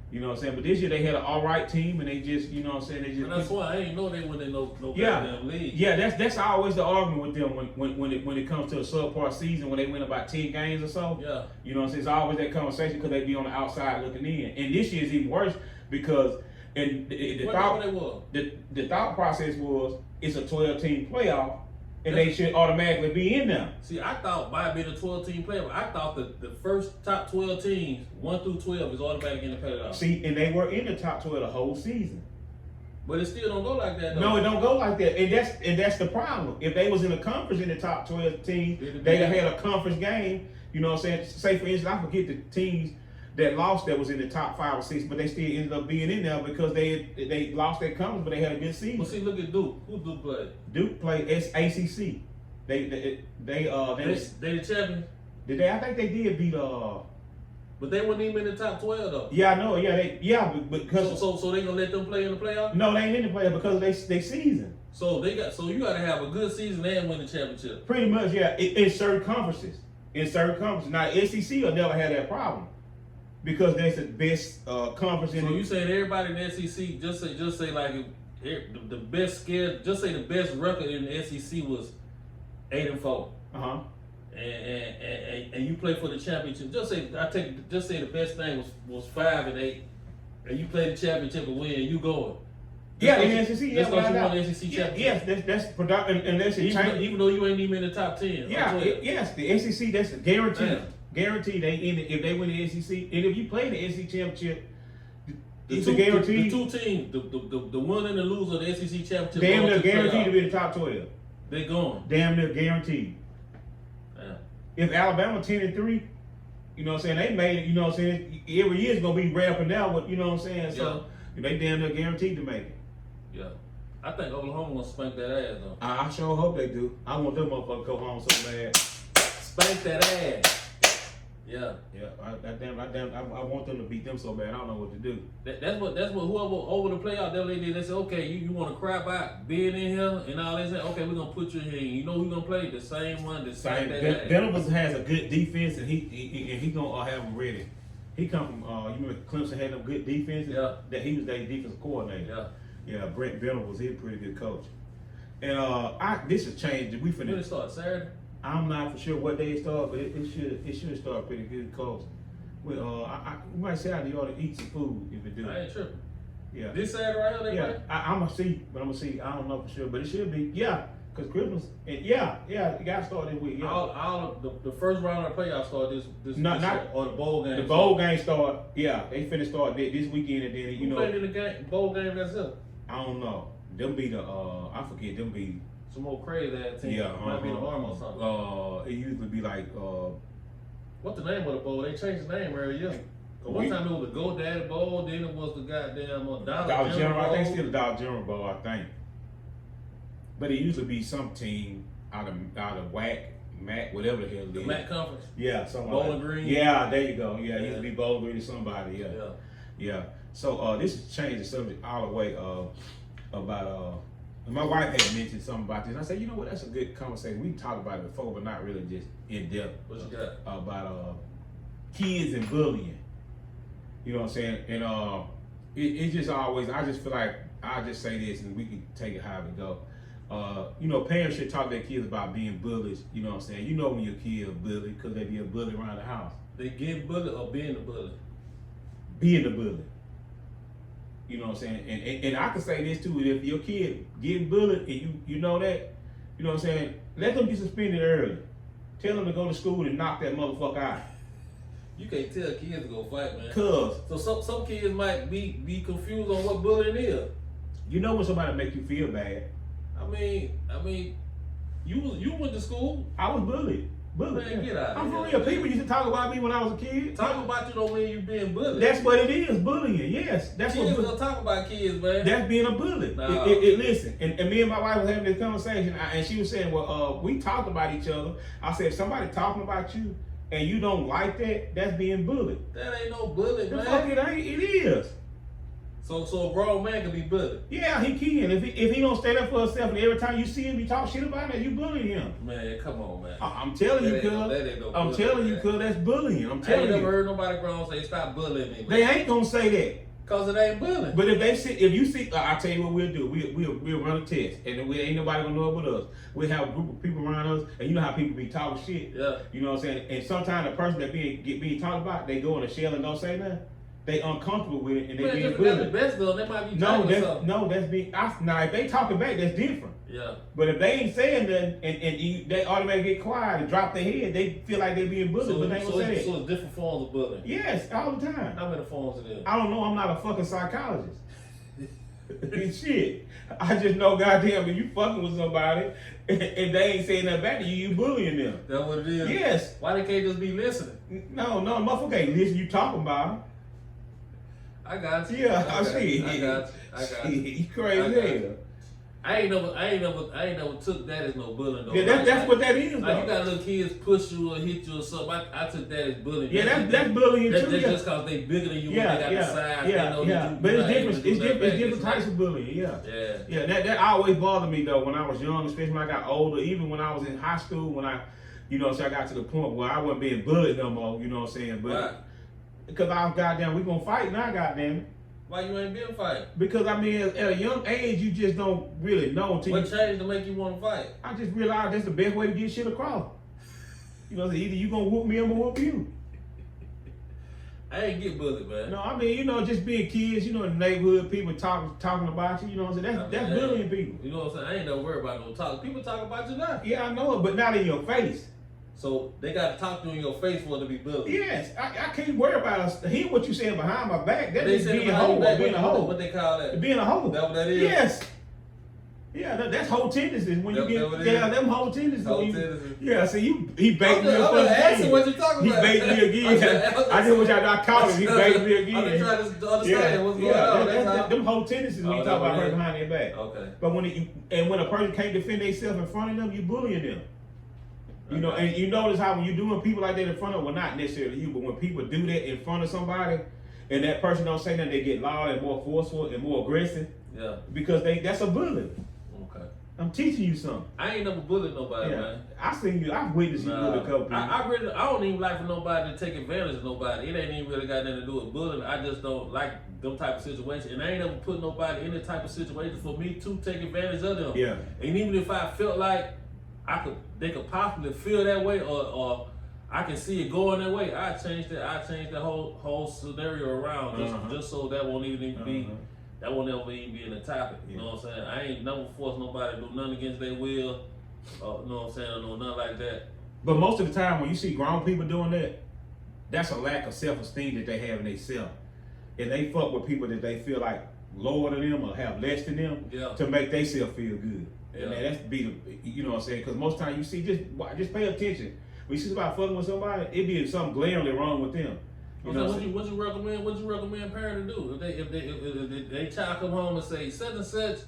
You know what I'm saying? But this year they had an all right team, and they just, you know what I'm saying? They just. And that's why I ain't know they went in no goddamn league. Yeah, that's always the argument with them when it comes to a subpar season when they win about 10 games or so. Yeah. You know what I'm saying? It's always that conversation because they be on the outside looking in. And this year is even worse because the thought process was it's a 12-team playoff. And they should automatically be in there. See, I thought by being a 12-team playoff, I thought that the first top 12 teams, 1 through 12, is automatic in the playoff. See, and they were in the top 12 the whole season. But it still don't go like that, though. No, it don't go like that. And that's the problem. If they was in a conference in the top 12 teams, they'd have had a conference game. You know what I'm saying? Say, for instance, I forget the teams that lost that was in the top 5 or 6, but they still ended up being in there because they lost their conference, but they had a good season. Well, see, look at Duke. Who Duke played? Duke played ACC. They the champions. Did they? I think they did beat But they weren't even in the top 12 though. Yeah, I know. Yeah, because so they gonna let them play in the playoff? No, they ain't in the playoff because they season. So you gotta have a good season and win the championship. Pretty much, yeah. In certain conferences. Now SEC will never have that problem. Because that's the best conference in. So you saying everybody in the SEC just say like the best scared, just say the best record in the SEC was 8-4. And you play for the championship. Just say the best thing was 5-8, and you play the championship and win, and you going. Yeah, in the SEC, that's what you won the SEC championship. Yes, that's productive, and that's even though you ain't even in the top 10. Yeah, yes, the SEC that's guaranteed. Damn. Guaranteed they in if they win the SEC, and if you play the SEC championship, it's a guarantee. The two teams, the winner and the loser of the SEC championship, damn near guaranteed to be in the top 12. They going. Damn near guaranteed. Damn. If Alabama 10-3, you know what I'm saying, they made it. You know what I'm saying, every year is gonna be right up and down with, you know what I'm saying. So they damn near guaranteed to make it. Yeah. I think Oklahoma gonna spank that ass though. I sure hope they do. I want them motherfuckers to go home so bad. Spank that ass. Yeah. I want them to beat them so bad. I don't know what to do. That's what whoever over the playoff they did. They said, okay, you want to crap out being in here and all that. Okay, we're gonna put you in here. You know who's gonna play the same one. The same. Venables has a good defense, and he gonna have them ready. He come from you remember Clemson had them good defenses. Yeah. That he was their defensive coordinator. Yeah. Brent Venables, he's a pretty good coach. And this has changed. We finna. When it start Saturday? I'm not for sure what day it start, but it should start pretty good, coach. Well, I might say I ought to eat some food if it do. I ain't tripping. Yeah. This Saturday right here, they play? I'm gonna see, but I'm gonna see. I don't know for sure, but it should be. Yeah, because Christmas. And it got to start this week. Yeah. All the first round of the playoffs start this or the bowl game. The bowl game start. Yeah, they finna start this weekend, and then Who played in the bowl game that's up? I don't know. Them be the I forget. Them be some more crazy ass team. Yeah, might be the Army or something. It usually be like what's the name of the bowl? They changed the name every year. One time it was the GoDaddy Bowl, then it was the goddamn Dollar General Bowl. I think still the Dollar General Bowl, I think. But it usually be some team out of WAC, MAC, whatever the hell it is. The MAC conference. Yeah, something Bowling like that. Green. Yeah, there you go. Yeah, it used to be Bowling Green to somebody. Yeah. So this has changed the subject all the way about my wife had mentioned something about this. And I said, you know what, that's a good conversation. We talked about it before, but not really just in depth. What you got? About kids and bullying. You know what I'm saying? And it just always, I just feel like I'll just say this and we can take it how it go. Parents should talk to their kids about being bullies. You know what I'm saying? You know when your kid is bullied because they be a bully around the house. They get bullied or being the bully? Being the bully. You know what I'm saying? And I can say this too, if your kid getting bullied and you know that, You know what I'm saying? Let them get suspended early. Tell them to go to school and knock that motherfucker out. You can't tell kids to go fight, man. Cause so some kids might be confused on what bullying is. you know when somebody make you feel bad. I mean, you went to school. I was bullied. Man, get out of I'm here. for real. People used to talk about me when I was a kid. Talk about you don't mean you being bullied. That's what it is, bullying. Yes, that's kids what. don't talk about kids, man. That's being a bully. Nah. Listen, and me and my wife was having this conversation, and she was saying, well, we talked about each other. I said, if somebody talking about you and you don't like that, that's being bullied. That ain't no bully, The man. fuck it ain't. It is. So a grown man can be bullied. Yeah, he can. If he don't stand up for himself, and every time you see him, you talk shit about him, you bullying him. Man, come on, man. I'm telling you, cuz. I'm telling you, cuz, that's bullying. I'm I telling ain't you. never heard nobody grown say stop bullying me. Man. They ain't gonna say that. Cause it ain't bullying. But if you see, I'll tell you what we'll do. We'll run a test, and ain't nobody gonna know it but us. We'll have a group of people around us, and you know how people be talking shit. Yeah. You know what I'm saying? And sometimes the person that being talked about, they go in a shell and don't say nothing. They uncomfortable with it, and they Man, being just got the bullied. best though. They might be talking something. That's being. Now if they talking back, that's different. Yeah. But if they ain't saying nothing, and they automatically get quiet and drop their head, they feel like they being bullied, but they ain't gonna say that. So it's different forms of bullying. Yes, all the time. How many forms it is? I don't know. I'm not a fucking psychologist. Shit. I just know, goddamn, if you fucking with somebody and they ain't saying nothing back to you, you bullying them. That what it is? Yes. Why they can't just be listening? No, motherfucker ain't listen. You talking about them. I got you. Yeah, I got you. I got you. You You crazy as hell. I ain't never took that as no bullying though. Yeah, that's what that is, like though. you got little kids push you or hit you or something. I took that as bullying. Yeah, that's bullying too. That's yeah. just cause they bigger than you. Yeah, they got yeah, the size. yeah, They know yeah. that But you it's different. It's different types like, of bullying. Yeah. Yeah. Yeah. That always bothered me though when I was young, especially when I got older. Even when I was in high school, when I got to the point where I wasn't being bullied no more. You know what I'm saying? But Why? because I was goddamn, we gonna fight now, goddamn. Why you ain't been fighting? Because I mean, at a young age, you just don't really know until What changed to make you want to fight? I just realized that's the best way to get shit across. You know, either you gonna whoop me or I'm gonna whoop you. I ain't get bullied, man. No, I mean, just being kids, in the neighborhood, people talking about you. You know what I'm saying? That's bullying people. You know what I'm saying? I ain't never worried about no talk. People talk about you now. Yeah, I know it, but not in your face. So they got to talk to you in your face for it to be bullied. Yes, I can't worry about us. Hear what you saying behind my back. That's They just say being a behind hoe. your back, Being a hoe. what they call that? Being a hoe. That what that is? Yes. Yeah, that's whole tendencies when you get them whole tendencies. Yeah, see he baked me up. I'm asking what you talking about. He baked me again. I just wish I caught him. He baked me again. I'm trying to understand what's going on. Them whole tendencies when you talk about her behind their back. Okay. But when a person can't defend themselves in front of them, you bullying them. You know, and you notice how when you're doing people like that in front of, well, not necessarily you, but when people do that in front of somebody, and that person don't say nothing, they get louder and more forceful and more aggressive. Yeah. Because that's a bully. Okay. I'm teaching you something. I ain't never bullied nobody, man. I've witnessed you bully a couple people. I don't even like for nobody to take advantage of nobody. It ain't even really got nothing to do with bullying. I just don't like them type of situations. And I ain't never put nobody in the type of situation for me to take advantage of them. Yeah. And even if I felt like they could possibly feel that way or I can see it going that way, I changed the whole scenario around just so that won't even be that won't ever even be in the topic. You know what I'm saying? I ain't never forced nobody to do nothing against their will. You know what I'm saying? Or nothing like that. But most of the time when you see grown people doing that, that's a lack of self-esteem that they have in themselves. And they fuck with people that they feel like lower than them or have less than them to make themselves feel good. Yeah. And that's you know what I'm saying? Because most times you see, just pay attention. When you see somebody fucking with somebody, it be something glaringly wrong with them. You know what you recommend parent to do? If they child come home and say such and such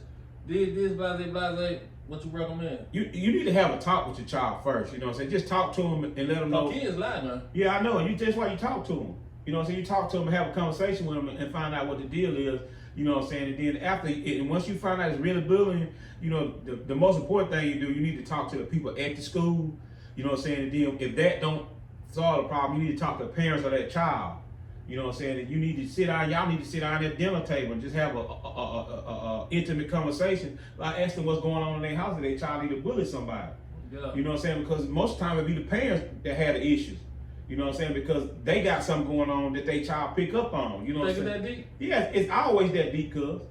did this, blase, what you recommend? You need to have a talk with your child first. You know what I'm saying? Just talk to them and let them know. Kids lie, man. Yeah, I know. And that's why you talk to them. You know what I'm saying? You talk to them and have a conversation with them and find out what the deal is. You know what I'm saying? And then once you find out it's really bullying, the most important thing you do, you need to talk to the people at the school. You know what I'm saying? And then if that don't solve the problem, you need to talk to the parents of that child. You know what I'm saying? And you need to y'all need to sit down at the dinner table and just have a intimate conversation. Like ask them what's going on in their house if their child need to bully somebody. Yeah. You know what I'm saying? Because most of the time it be the parents that have the issues. You know what I'm saying? Because they got something going on that their child pick up on. You know what I'm saying? That deep? Yeah, it's always that deep, cuz.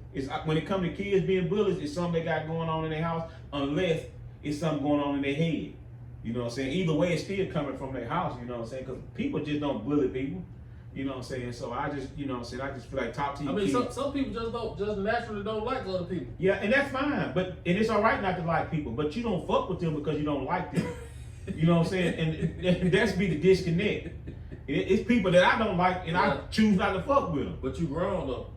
When it comes to kids being bullies, it's something they got going on in their house, unless it's something going on in their head. You know what I'm saying? Either way, it's still coming from their house. You know what I'm saying? Because people just don't bully people. You know what I'm saying? So I just, you know what I'm saying? I just feel like talk to your kids. Some people just naturally don't like other people. Yeah, and that's fine. And it's all right not to like people, but you don't fuck with them because you don't like them. You know what I'm saying? And that's be the disconnect. It's people that I don't like, and I choose not to fuck with them. But you grown though.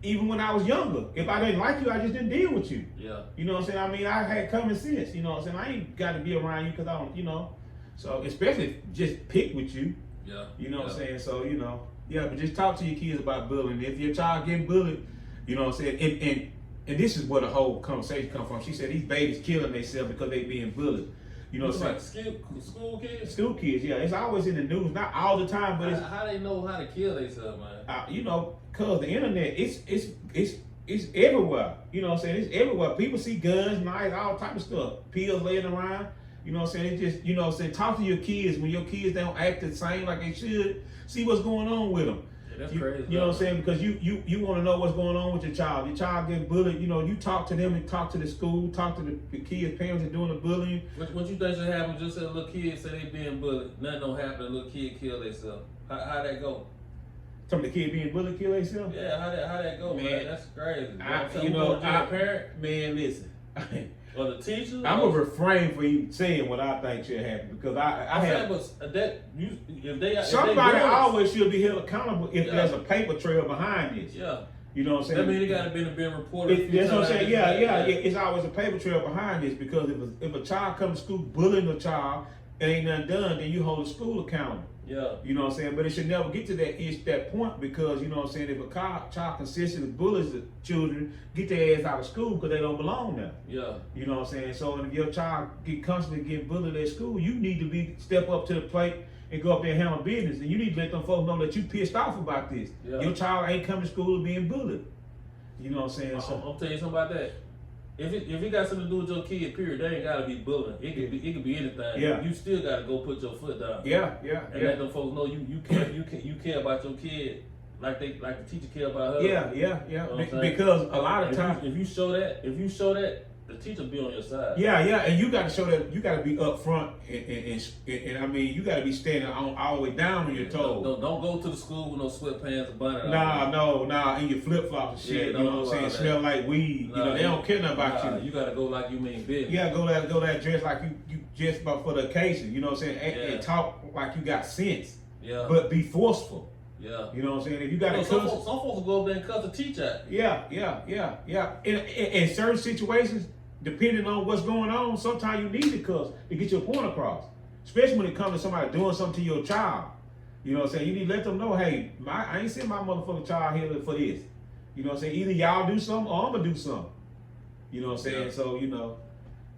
Even when I was younger, if I didn't like you, I just didn't deal with you. Yeah. You know what I'm saying? I mean, I had common sense. You know what I'm saying? I ain't got to be around you because I don't, you know. So especially just pick with you. Yeah. You know what I'm saying? So, you know, yeah, but just talk to your kids about bullying. If your child getting bullied, you know what I'm saying? And this is where the whole conversation come from. She said these babies killing themselves because they being bullied. You know what I'm saying? Like school kids? School kids, yeah. It's always in the news, not all the time, but how they know how to kill themselves, man? You know, cause the internet, it's everywhere. You know what I'm saying? It's everywhere. People see guns, knives, all type of stuff. Pills laying around. You know what I'm saying? It just, you know what I'm saying? Talk to your kids when your kids don't act the same like they should. See what's going on with them. That's crazy. You know what I'm saying? Because you want to know what's going on with your child. Your child getting bullied. You know, you talk to them and talk to the school, talk to the kids' parents that doing the bullying. What you think should happen? Just say a little kid say they being bullied. Nothing don't happen. A little kid kill themselves. How that go? Some of the kid being bullied kill themselves? Yeah, how that go, man? That's crazy. Man, listen. Or the teacher? I'm gonna refrain from even saying what I think should happen because somebody always should be held accountable if there's a paper trail behind this. Yeah. You know what I'm saying? That means it gotta been reported. That's what I'm saying. Yeah. It's always a paper trail behind this because if a child comes to school bullying a child and ain't nothing done, then you hold the school accountable. Yeah. You know what I'm saying? But it should never get to that point because, you know what I'm saying, if a child consistently bullies the children, get their ass out of school because they don't belong there. Yeah. You know what I'm saying? So if your child constantly getting bullied at school, you need to step up to the plate and go up there and handle business. And you need to let them folks know that you pissed off about this. Yeah. Your child ain't coming to school being bullied. You know what I'm saying? I'm tell you something about that. If it got something to do with your kid, period, they ain't gotta be bullying. It could be anything. Yeah. You still gotta go put your foot down. Yeah. And let them folks know you care about your kid like the teacher care about her. Yeah. You know because a lot of times if you show that, the teacher be on your side. Yeah, and you got to show that you got to be up front and I mean you got to be standing all the way down on your toes. Don't go to the school with no sweatpants and bonnet. Nah, and your flip flops and shit. You know what I'm saying? Smell like weed. You know they don't care nothing about you. You got to go like you mean business. You got to go that dress like you just about for the occasion. You know what I'm saying? And talk like you got sense. Yeah. But be forceful. Yeah. You know what I'm saying? If you got to some folks will go up there and cuss the teacher. Yeah. In certain situations, depending on what's going on, sometimes you need to cuss to get your point across. Especially when it comes to somebody doing something to your child. You know what I'm saying? You need to let them know, hey, I ain't send my motherfucking child here for this. You know what I'm saying? Either y'all do something or I'm gonna do something. You know what I'm saying? Yeah. So, you know,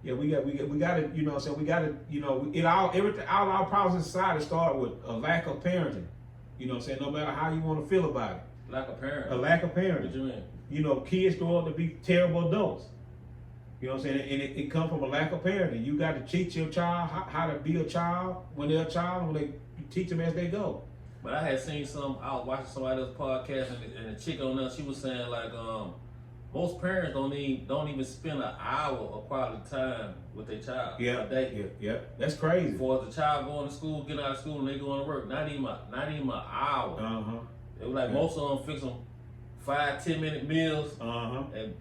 yeah, we got to, you know what I'm saying? We got to, you know, all our problems in society start with a lack of parenting. You know what I'm saying? No matter how you want to feel about it. Lack of parenting. A lack of parenting. What you mean? You know, kids grow up to be terrible adults. You know what I'm saying? And it comes from a lack of parenting. You got to teach your child how to be a child when they're a child, and you teach them as they go. But I had seen I was watching somebody else's podcast, and the chick on there, she was saying like, most parents don't even spend an hour of quality time with their child a day. Yeah, that's crazy. For the child going to school, getting out of school, and they going to work, not even an hour. It was like most of them fix them 5-10 minute meals, and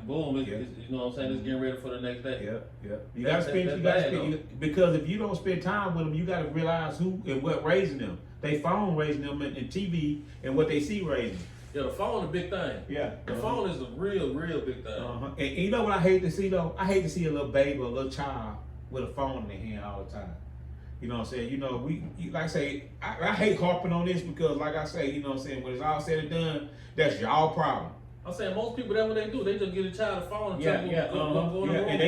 boom, you know what I'm saying? It's getting ready for the next day. Yeah. You gotta spend, because if you don't spend time with them, you gotta realize who and what raising them. They phone raising them and TV and what they see raising them. Yeah, the phone is a big thing. Yeah. The phone is a real big thing. And you know what I hate to see though? I hate to see a little baby or a little child with a phone in their hand all the time. You know what I'm saying? You know, like I say, I hate harping on this because like I say, you know what I'm saying, when it's all said and done, that's y'all problem. I'm saying most people, that's what they do. They just get a child a phone and tell them go in the room. And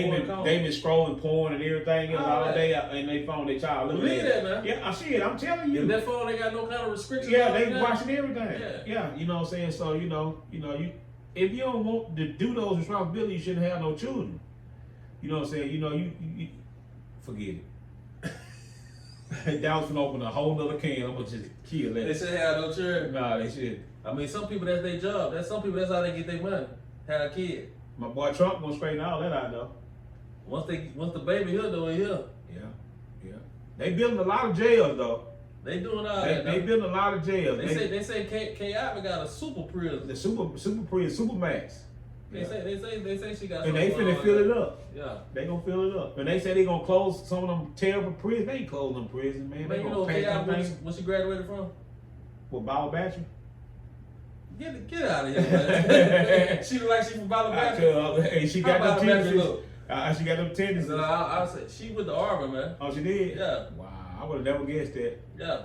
they been scrolling porn and everything all day and they phone their child. Believe that, man. Yeah, I see it. I'm telling you. If that phone ain't got no kind of restrictions. Yeah, they watching everything. Yeah, you know what I'm saying? So, you know, if you don't want to do those responsibilities, you shouldn't have no children. You know what I'm saying? You know, you forget it. That was gonna open a whole nother can. I'm gonna just kill that. They should have no children. Nah, they should. I mean, some people that's their job. Some people that's how they get their money. Have a kid. My boy Trump gonna straighten all that out though. Once the baby here, though, here. Yeah. They building a lot of jails though. They doing all that. They building a lot of jails. They say K. Ivy got a super prison. The super prison, super max. They say she got. And they finna fill it up. Yeah. They gonna fill it up. And they say they gonna close some of them terrible prisons. They ain't close them prisons, man. They you gonna know pay K. Ivy them things. when she graduated from? With Ball Bachelor? Get out of here, man. She look like she from Ballabachelor. Hey, she got them tendencies. She got them tendencies. So I said she with the Arbor, man. Oh, she did? Yeah. Wow, I would have never guessed that. Yeah.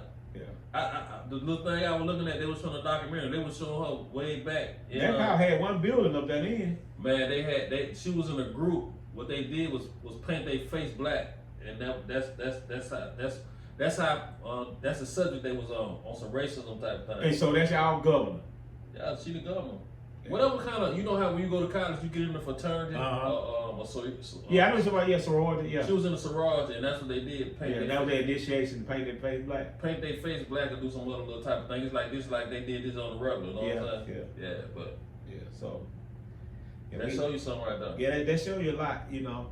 The little thing I was looking at, they was showing a documentary. They was showing her way back. That house had one building up that end. Man, she was in a group. What they did was paint their face black, and that's the subject they was on some racism type thing. And so that's y'all governor. Yeah, she the governor. Yeah. Whatever kind of, you know how when you go to college you get in the fraternity. Yeah, I know somebody. Sorority. Yeah. She was in the sorority, and that's what they did. That was their initiation. Paint their face black. Paint their face black and do some other little type of thing. It's like this, like they did this on the regular. You know what I'm saying? Yeah. But so. Yeah, that show you something right there. Yeah, that show you a lot. You know.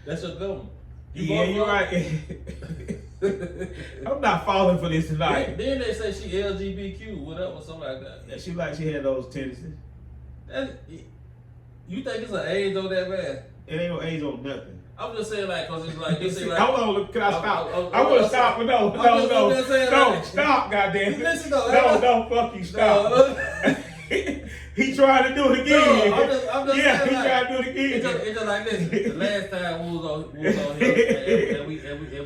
That's your government. You're right. I'm not falling for this tonight. Then they say she LGBTQ, whatever, something like that. Yeah, she had those tendencies. You think it's an age on that, man? It ain't no age on nothing. I'm just saying, like, cause it's like they say, like, hold on, can I stop? I want to stop, but no, stop, goddamn. Listen though, no, fuck you, stop. He tried to do it again. No, I'm just saying, he like, tried to do it again. It's just like this. The last time we was on here, and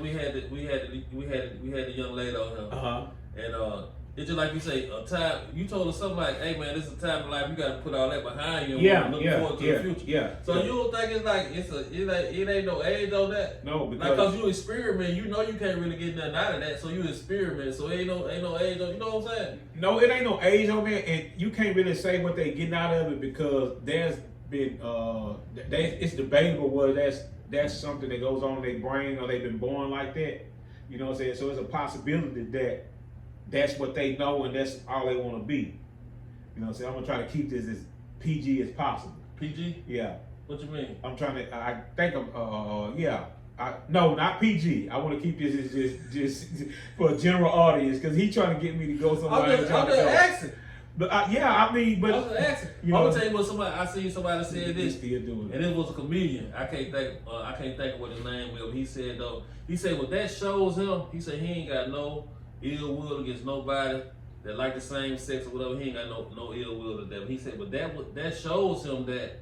we had the young lady on here, and it's just like you say, a time. You told us something like, "Hey man, this is a time in life you got to put all that behind you and look forward to the future." Yeah. So you don't think it's like it ain't no age on that? No, because like, you experiment, you know you can't really get nothing out of that, so you experiment. So ain't no age on. You know what I'm saying? No, it ain't no age on that, and you can't really say what they getting out of it because there's been it's debatable whether that's something that goes on in their brain or they've been born like that. You know what I'm saying? So it's a possibility that that's what they know and that's all they want to be. You know what I'm saying? I'm gonna try to keep this as PG as possible. PG? Yeah. What you mean? I'm trying to. I think I'm. No, not PG. I want to keep this as just for a general audience because he's trying to get me to go somewhere. I'm just asking. But I mean, but I was asking. I'm gonna tell you what I seen somebody said this, still doing it. And it was a comedian. I can't think of what his name was. He said though. He said what that shows him. He said he ain't got no ill will against nobody that like the same sex or whatever. He ain't got no ill will to them. He said, but that shows him that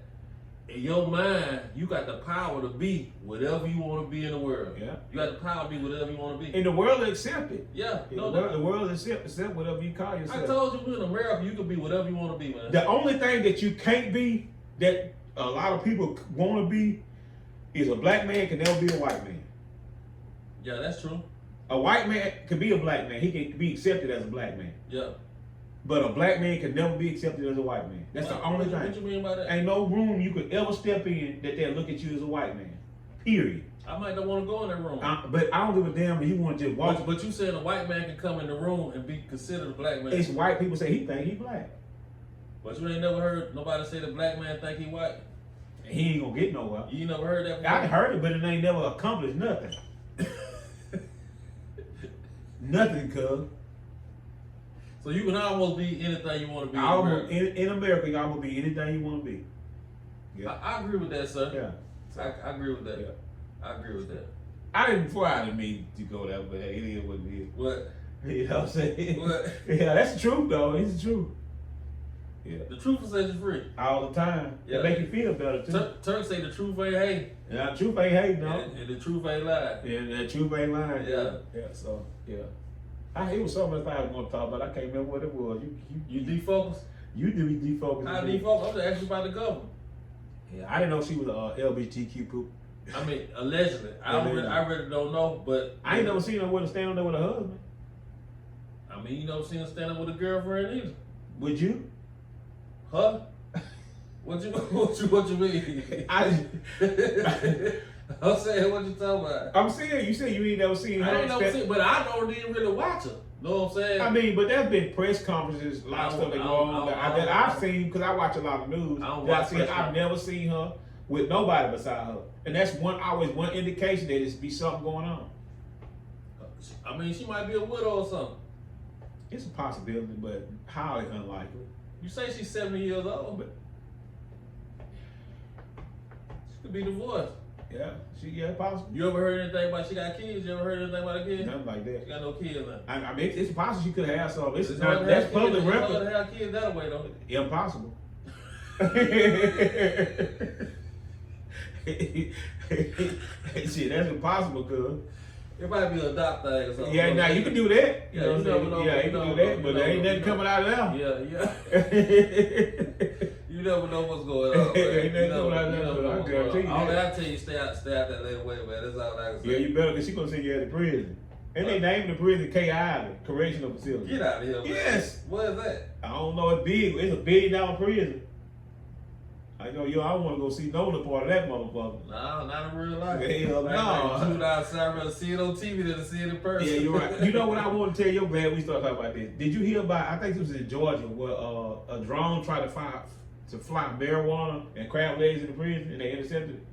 in your mind you got the power to be whatever you want to be in the world. Yeah, you got the power to be whatever you want to be. And the world will accept it. Yeah, the world accept whatever you call yourself. I told you we're in America. You can be whatever you want to be, man. The only thing that you can't be that a lot of people want to be is a black man can never be a white man. Yeah, that's true. A white man could be a black man. He can be accepted as a black man. Yeah. But a black man can never be accepted as a white man. That's the only thing. What you mean by that? Ain't no room you could ever step in that they'll look at you as a white man. Period. I might not want to go in that room. But I don't give a damn if you want to just walk. But you said a white man can come in the room and be considered a black man. It's white people say he think he black. But you ain't never heard nobody say the black man think he white? He ain't gonna get nowhere. You never heard that before? I heard it, but it ain't never accomplished nothing. Nothing, cuz. So you can almost be anything you want to be in America, you almost be anything you want to be. Yeah. I agree with that, sir. Yeah. I agree with that. Yeah. I agree with that. I didn't mean to go there, but it is what it is. What? You know what I'm saying? What? Yeah, that's the truth, though. It's the truth. Yeah. The truth will set you free. All the time. Yeah. It make you feel better, too. Turks say the truth ain't hate. Yeah, the truth ain't hate, no. And the truth ain't lie. Yeah, the truth ain't lying. Yeah. Yeah, so, yeah. It was something else I was going to talk about. I can't remember what it was. You defocus? You do be defocused. I defocus? I'm just asking about the government. Yeah, I didn't know she was a LGBTQ poop. I mean, allegedly. I really don't know, but I ain't never seen her with a stand up there with a husband. I mean, you never seen her stand up with a girlfriend either. Would you? Huh? What you mean? I'm saying, what you talking about? I'm saying, you said you ain't never seen her. I ain't never seen, but I didn't really watch her. Know what I'm saying? I mean, but there's been press conferences, a lot of stuff that go on that I've seen because I watch a lot of news. I've never seen her with nobody beside her, and that's always one indication that it's be something going on. I mean, she might be a widow or something. It's a possibility, but highly unlikely. You say she's 70 years old, but she could be divorced. Yeah, possible. You ever heard anything about she got kids? You ever heard anything about a kid? Nothing like that. She got no kids now. I mean, it's possible she could have some. It's That's public record. It's hard to have kids that way, though. Impossible. Shit, that's impossible, cuz. It might be a doctor or something. Yeah, now you can do that. Yeah, you never know. Yeah, you can do that, but there ain't nothing coming out of there. Yeah. You never know what's going on. Ain't nothing coming out of there. I guarantee you. All that I tell you, stay out that little way, man. That's all I can say. Yeah, you better, because she gonna send you out of prison. And they named the prison K Island Correctional Facility. Get out of here, man. Yes. What is that? I don't know. It's big. It's $1 billion prison. I know I don't want to go see no other part of that motherfucker. No, not in real life. Hell no. Shoot outside, rather see it on TV than to see it in person. Yeah, you're right. You know what I want to tell you? I'm glad we started talking about this. Did you hear about? I think it was in Georgia where a drone tried to fly marijuana and crab legs in the prison, and they intercepted it.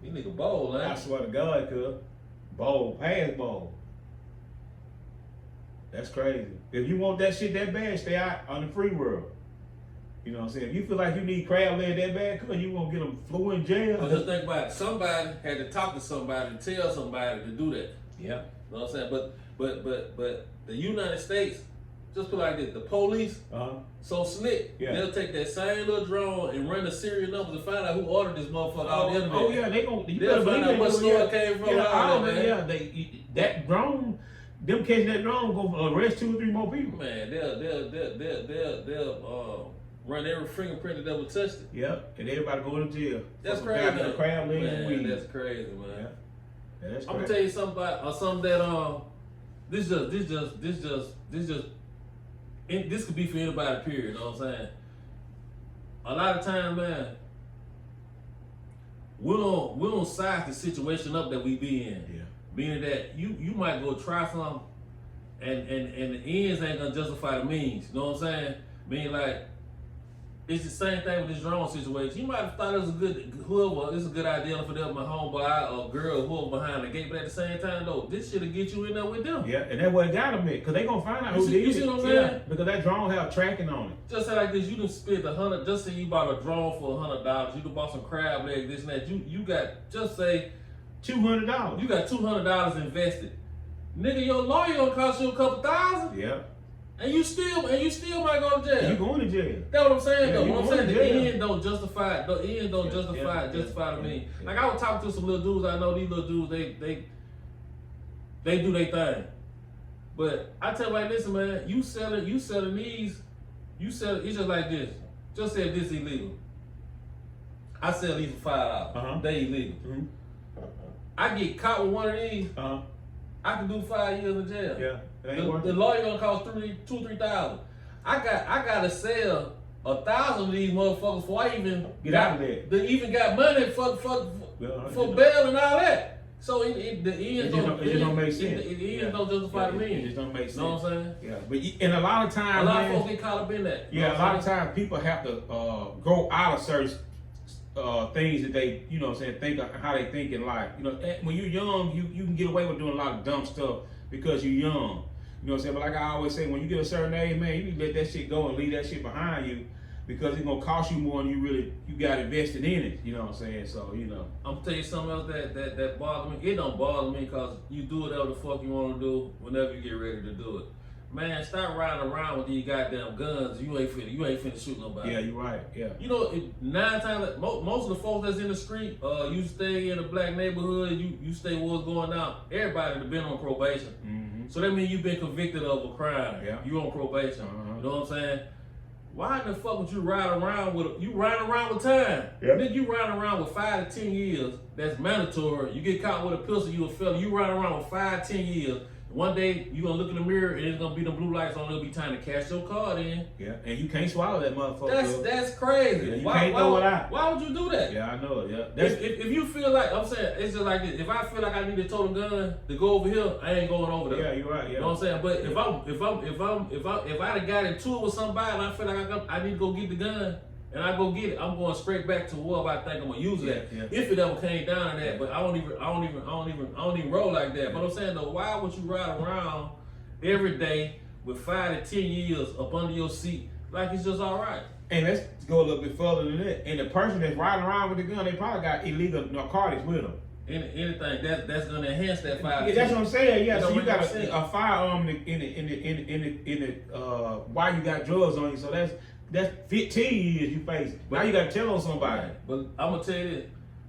You nigga bold, man. I swear to God, cuz. Bold, pass bold. That's crazy. If you want that shit that bad, stay out on the free world. You know what I'm saying? If you feel like you need crab leg that bad, cuz you won't get them flew in jail. But just think about it. Somebody had to talk to somebody to tell somebody to do that. Yeah. You know what I'm saying? But the United States, just put it like this, the police, so slick, they'll take that same little drone and run the serial numbers and find out who ordered this motherfucker off the internet. Oh yeah, they'll find out what store it came from. That drone, them catching that drone gonna arrest 2 or 3 more people. Man, they'll run every fingerprint that ever touched it. Yep, and everybody going to jail. That's crazy. The crab legs and weed. That's crazy, man. Yeah, that's crazy. I'm gonna tell you something about something that this could be for anybody, period. You know what I'm saying? A lot of times, man, we don't size the situation up that we be in. Yeah. Meaning that you might go try something and the ends ain't gonna justify the means. You know what I'm saying? Meaning like it's the same thing with this drone situation. You might have thought it was a good idea for them, my homeboy or girl, whoever behind the gate, but at the same time though, this shit'll get you in there with them. Yeah, and that's what it got them in, because they gonna find out who did it. You see what I'm saying? Yeah, because that drone have tracking on it. Just say like this, you done spent $100, just say you bought a drone for $100, you done bought some crab legs, this and that, you got, just say, $200. you got $200 invested. Nigga, your lawyer gonna cost you a couple thousand. Yeah. And you still might go to jail. You going to jail. That's what I'm saying though. What I'm saying the end don't justify the mean. Like I was talking to some little dudes I know, these little dudes, they do their thing. But I tell you like, listen man, you selling these, it's just like this. Just say this illegal. I sell these for $5. They illegal. I get caught with one of these, I can do 5 years in jail. Yeah. The lawyer gonna cost $2,000-3,000. I gotta sell 1,000 of these motherfuckers before I even get out of there. They even got money for bail and all that. So the ends don't make sense. The ends don't justify the means. It just don't make sense. You know what I'm saying? Yeah, but and a lot of times, a lot of folks get caught up in that. Yeah, a lot of times people have to grow out of certain things that they, you know what I'm saying, think of how they think in life. You know, when you're young, you can get away with doing a lot of dumb stuff because you're young. You know what I'm saying? But like I always say, when you get a certain age, man, you need to let that shit go and leave that shit behind you because it's gonna cost you more than you got invested in it. You know what I'm saying? So, you know. I'm gonna tell you something else that bothers me. It don't bother me because you do whatever the fuck you wanna do whenever you get ready to do it. Man, stop riding around with these goddamn guns. You ain't finna shoot nobody. Yeah, you're right. Yeah. You know, 9 times most of the folks that's in the street, you stay in a black neighborhood, you stay what's going on. Everybody that been on probation. So that means you've been convicted of a crime. Yeah. You on probation. You know what I'm saying? Why in the fuck would you ride around with time? Yeah. Nigga, you riding around with 5 to 10 years. That's mandatory. You get caught with a pistol, you a felon. You ride around with 5, 10 years. One day you gonna look in the mirror and it's gonna be the blue lights on. It'll be time to cash your card in. Yeah, and you can't swallow that motherfucker. That's crazy. Yeah, you can't throw it out. Why would you do that? Yeah, I know. Yeah, if you feel like I'm saying, it's just like this. If I feel like I need to tote a gun to go over here, I ain't going over there. Yeah, you're right. Yeah. You know what I'm saying? But if I done got into it with somebody and I feel like I need to go get the gun and I go get it, I'm going straight back to wherever I think I'm gonna use it at. Yeah. If it ever came down to that, but I don't even roll like that. But I'm saying though, why would you ride around every day with 5 to 10 years up under your seat like it's just all right? And let's go a little bit further than that. And the person that's riding around with the gun, they probably got illegal narcotics with them. Anything that's gonna enhance that 5. Yeah, that's what I'm saying. Yeah, so you got a a firearm in the why you got drugs on you. So that's 15 years you face. Now you got to tell on somebody. Right. But I'm gonna tell you this.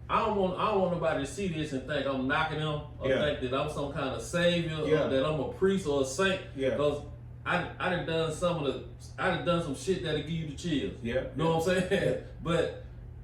I don't want nobody to see this and think I'm knocking them or think that I'm some kind of savior or that I'm a priest or a saint. Yeah. Because I done some shit that'll give you the chills. Yeah. You know what I'm saying? Yeah. But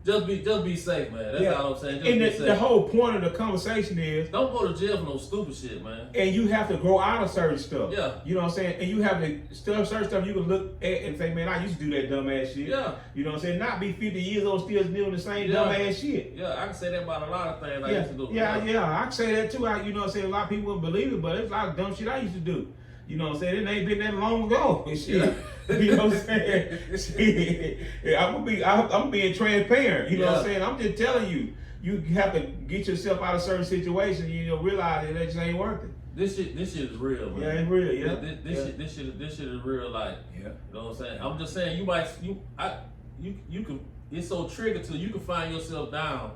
just be safe, man. That's all I'm saying. Just and be safe. The whole point of the conversation is don't go to jail for no stupid shit, man. And you have to grow out of certain stuff. Yeah. You know what I'm saying? And you have to certain stuff you can look at and say, man, I used to do that dumb ass shit. Yeah. You know what I'm saying? Not be 50 years old still doing the same dumb ass shit. Yeah, I can say that about a lot of things I used to do. Yeah, I can say that too. You know what I'm saying? A lot of people wouldn't believe it, but there's a lot of dumb shit I used to do. You know what I'm saying? It ain't been that long ago and shit. Yeah. You know what I'm saying? Shit. I'm being transparent. You know what I'm saying? I'm just telling you, you have to get yourself out of certain situations. You know, realize that just ain't worth it. This shit is real, man. Yeah, it's real. Yeah. This shit is real life. Yeah. You know what I'm saying? I'm just saying you can. It's so triggered till you can find yourself down.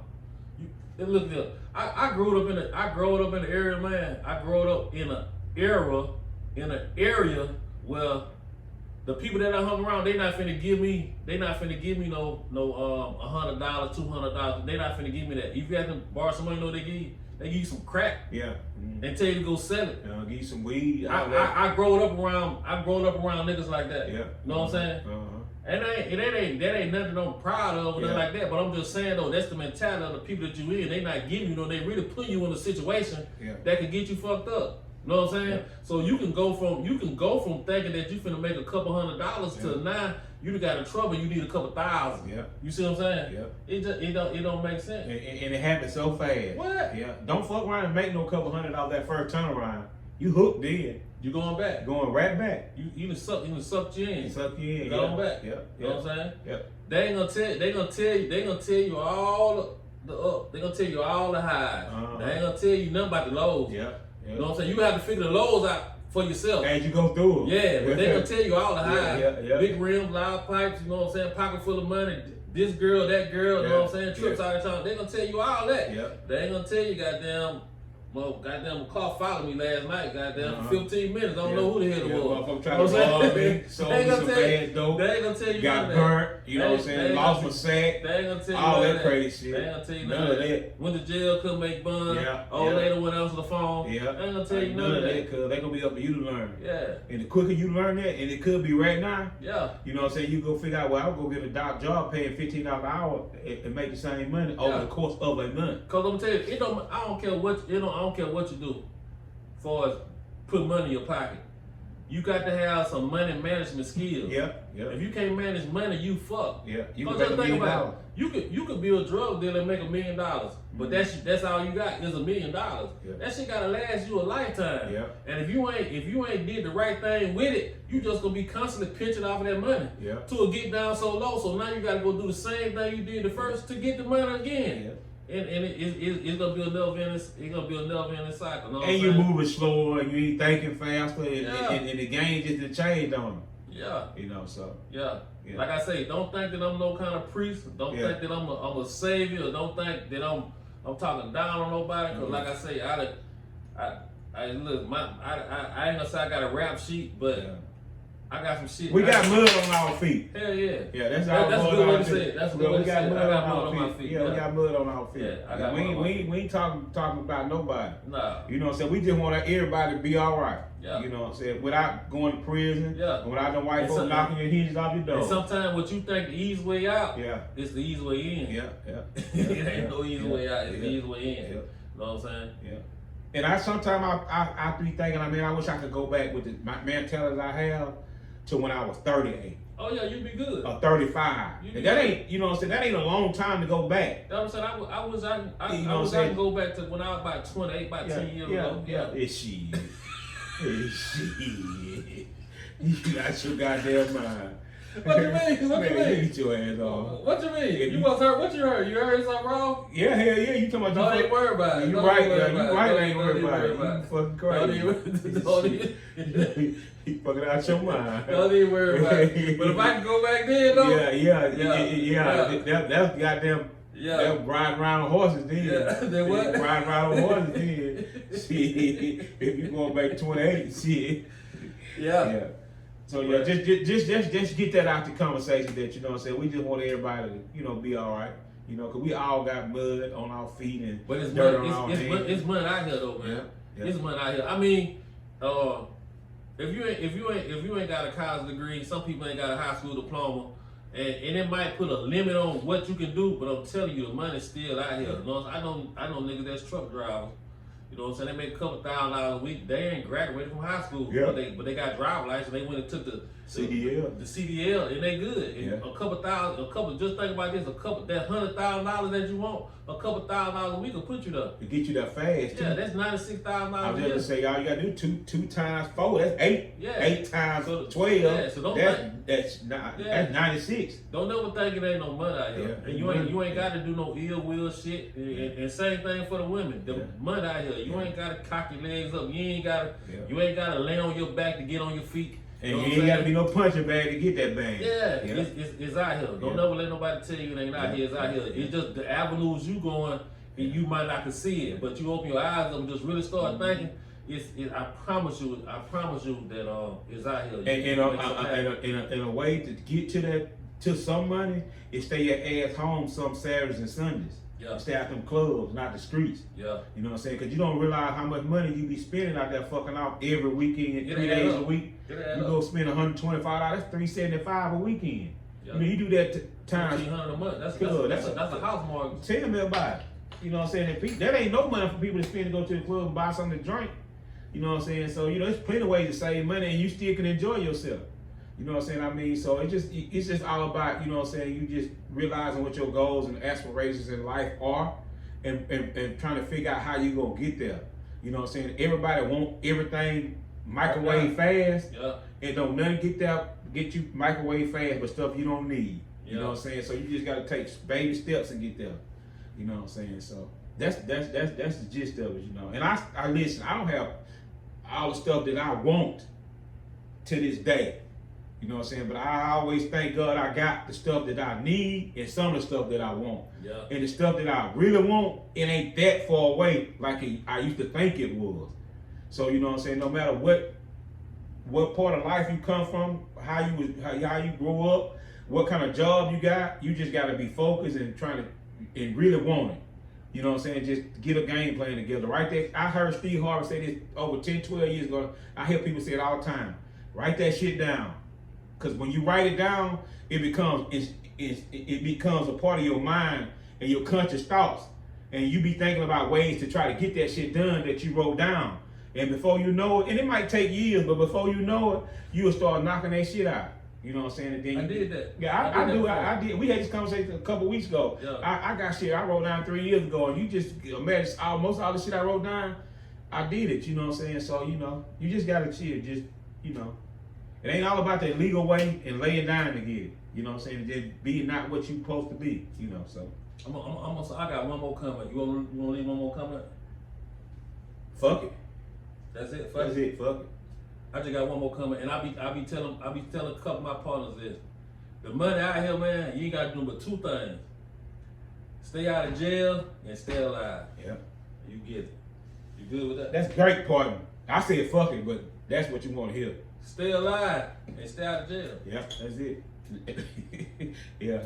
Look here. I grew up in the area, man. I grew up in an area where the people that I hung around, they not finna give me no $100, $200. They not finna give me that. If you have to borrow some money, you know they give you some crack. Yeah. Mm-hmm. And tell you to go sell it. Give you some weed. I growed up around niggas like that. Yeah. You know what I'm saying? And that ain't nothing I'm proud of or nothing like that. But I'm just saying though, that's the mentality of the people that you in. They not giving you, they really put you in a situation that could get you fucked up. You know what I'm saying? Yeah. So you can go from thinking that you finna make a couple $100 to now you got in trouble. You need a couple thousand. Yeah. You see what I'm saying? Yeah. It don't make sense. And it happens so fast. What? Yeah. Don't fuck around and make no couple $100 that first turnaround. You hooked in. You going back. Going right back. You done sucked you in. Suck you in. You going back. Yeah. You know what I'm saying? Yeah. They gonna tell you all the up. They gonna tell you all the highs. They ain't gonna tell you nothing about the lows. Yeah. You know what I'm saying? You have to figure the lows out for yourself. As you go through them. Yeah, but they gonna tell you all the highs. Yeah. Big rims, loud pipes, you know what I'm saying? Pocket full of money. This girl, that girl, you know what I'm saying? Trips out of town. They gonna tell you all that. Yeah. They ain't gonna tell you goddamn car followed me last night, goddamn, for 15 minutes. I don't know who the hell it was. Motherfucker trying to rob me, sold me some bad dope. They ain't gonna tell you got burnt, you know what I'm saying? Lost my sack. They ain't gonna tell you all that crazy shit. They ain't gonna tell you none of that. Went to jail, couldn't make bun. Old lady went out to the phone. Yeah. They ain't gonna tell you none of that. Cause they gonna be up for you to learn. Yeah. And the quicker you learn that, and it could be right now. Yeah. You know what I'm saying? You go figure out, well, I'll go get a job paying $15 an hour and make the same money over the course of a month. Cause I'm gonna tell you, I don't care what you do. As far as put money in your pocket, you got to have some money management skills. Yeah. If you can't manage money, you fuck. Yeah. You can make $1 million. You could be a drug dealer and make $1 million, but that's all you got is $1 million. Yeah. That shit gotta last you a lifetime. Yeah. And if you ain't did the right thing with it, you just gonna be constantly pinching off of that money. Yeah. Till it get down so low. So now you gotta go do the same thing you did the first to get the money again. Yeah. And it's gonna be a never ending cycle. Know and you're moving slower, and you ain't thinking faster, and the game just changed on you. Yeah. You know, so. Yeah. Like I say, don't think that I'm no kind of priest. Don't think that I'm a savior. Don't think that I'm talking down on nobody. Cause like I say, I ain't gonna say I got a rap sheet, but I got some shit. We got mud on our feet. Hell yeah. Yeah, that's a good way to say it. That's a good way to say it. I got mud on my feet. Yeah, we got mud on our feet. Yeah, I got mud on my feet. We ain't talking about nobody. Nah. You know what I'm saying? We just want everybody to be all right. Yeah. You know what I'm saying? Without going to prison. Yeah. Without the white folks knocking your hinges off your door. And sometimes what you think the easy way out, it's the easy way in. Yeah. It ain't no easy way out. It's the easy way in. Yeah. You know what I'm saying? Yeah. And sometimes I be thinking, I mean, I wish I could go back with the mentality I have to when I was 38. Oh yeah, you'd be good. Or 35. And that ain't, you know what I'm saying, that ain't a long time to go back. You know what I'm saying? I can go back to when I was about 28, about 10 years ago. Yeah. It's shit. It's shit. You got your goddamn mind. What you mean? What you mean? Get your ass off. What you mean? You must heard what you heard. You heard something wrong? Yeah, hell yeah. You talking about Don't even worry about it. You right, ain't worry about it. You fucking crazy. Don't even. You fucking out your mind. Don't even worry about it. But if I can go back then, though. Yeah. That's goddamn. Yeah. They're riding around on horses then. Yeah. They what? Riding around on horses then. Shit. If you going back 28, shit. Yeah. So yeah, just get that out the conversation that, you know what I'm saying, we just want everybody to, you know, be all right. You know, cause we all got mud on our feet and dirt on our hands. It's mud out here though, man. Yeah. It's mud out here. I mean, if you ain't got a college degree, some people ain't got a high school diploma, and it might put a limit on what you can do. But I'm telling you, the money's still out here. You know, I know niggas that's truck drivers. You know what I'm saying? They make a couple $1,000 a week. They ain't graduated from high school, but they got driver license. They went and took the CDL, and they good. And a couple. Just think about this: that $100,000 that you want, a couple $1,000 a week will put you there. To get you there fast. Yeah, that's $96,000. I was just gonna say, all you gotta do two times 4. That's 8. Yeah. 8 times 12. Yeah, so that's 96. Don't never think it ain't no money out here. Yeah. And you ain't got to do no ill will shit. And same thing for the women. The money out here. You ain't got to cock your legs up. You ain't got to lay on your back to get on your feet. And you ain't got to be no punching bag to get that bag. Yeah. It's out here. Don't never let nobody tell you it ain't out here. It's out here. It's just the avenues you going, and you might not can see it, but you open your eyes up and just really start thinking. I promise you that it's out here. And a way to get to some money is stay your ass home some Saturdays and Sundays. Yeah. Stay out them clubs, not the streets. Yeah. You know what I'm saying? Because you don't realize how much money you be spending out there fucking off every weekend, 3 days a week. You go spend $125. That's $375 a weekend. Yeah. I mean, you do that times $1,500 a month. That's a house mortgage. Tell me about it. You know what I'm saying? That ain't no money for people to spend to go to the club and buy something to drink. You know what I'm saying? So, you know, there's plenty of ways to save money and you still can enjoy yourself. You know what I'm saying? I mean, so it's just all about, you know what I'm saying, you just realizing what your goals and aspirations in life are and trying to figure out how you gonna get there. You know what I'm saying? Everybody want everything microwave fast. Yeah. And don't nothing get you microwave fast, but stuff you don't need. You know what I'm saying? So you just gotta take baby steps and get there. You know what I'm saying? So that's the gist of it, you know. And I listen, I don't have all the stuff that I want to this day. You know what I'm saying? But I always thank God I got the stuff that I need and some of the stuff that I want. Yeah. And the stuff that I really want, it ain't that far away like I used to think it was. So, you know what I'm saying? No matter what part of life you come from, how you grow up, what kind of job you got, you just got to be focused and and really want it. You know what I'm saying? Just get a game plan together. Right there, I heard Steve Harvey say this over 10, 12 years ago. I hear people say it all the time. Write that shit down. Because when you write it down, it becomes a part of your mind and your conscious thoughts. And you be thinking about ways to try to get that shit done that you wrote down. And before you know it, and it might take years, but before you know it, you'll start knocking that shit out. You know what I'm saying? And then I did that. Yeah, I did. We had this conversation a couple weeks ago. Yeah. I got shit I wrote down 3 years ago, and you just imagine most all the shit I wrote down, I did it. You know what I'm saying? So, you know, you just gotta chill. Just, you know. It ain't all about the legal way and laying down to get it. You know what I'm saying? Just be not what you supposed to be. You know, so. I got one more comment. You wanna leave one more comment? Fuck it. That's it. Fuck it. I just got one more comment, and I be telling a couple of my partners this: the money out here, man, you ain't got to do but two things: stay out of jail and stay alive. Yeah. You get it. You good with that? That's great, partner. I said fuck it, but that's what you want to hear. Stay alive and stay out of jail. Yeah, that's it. Yeah,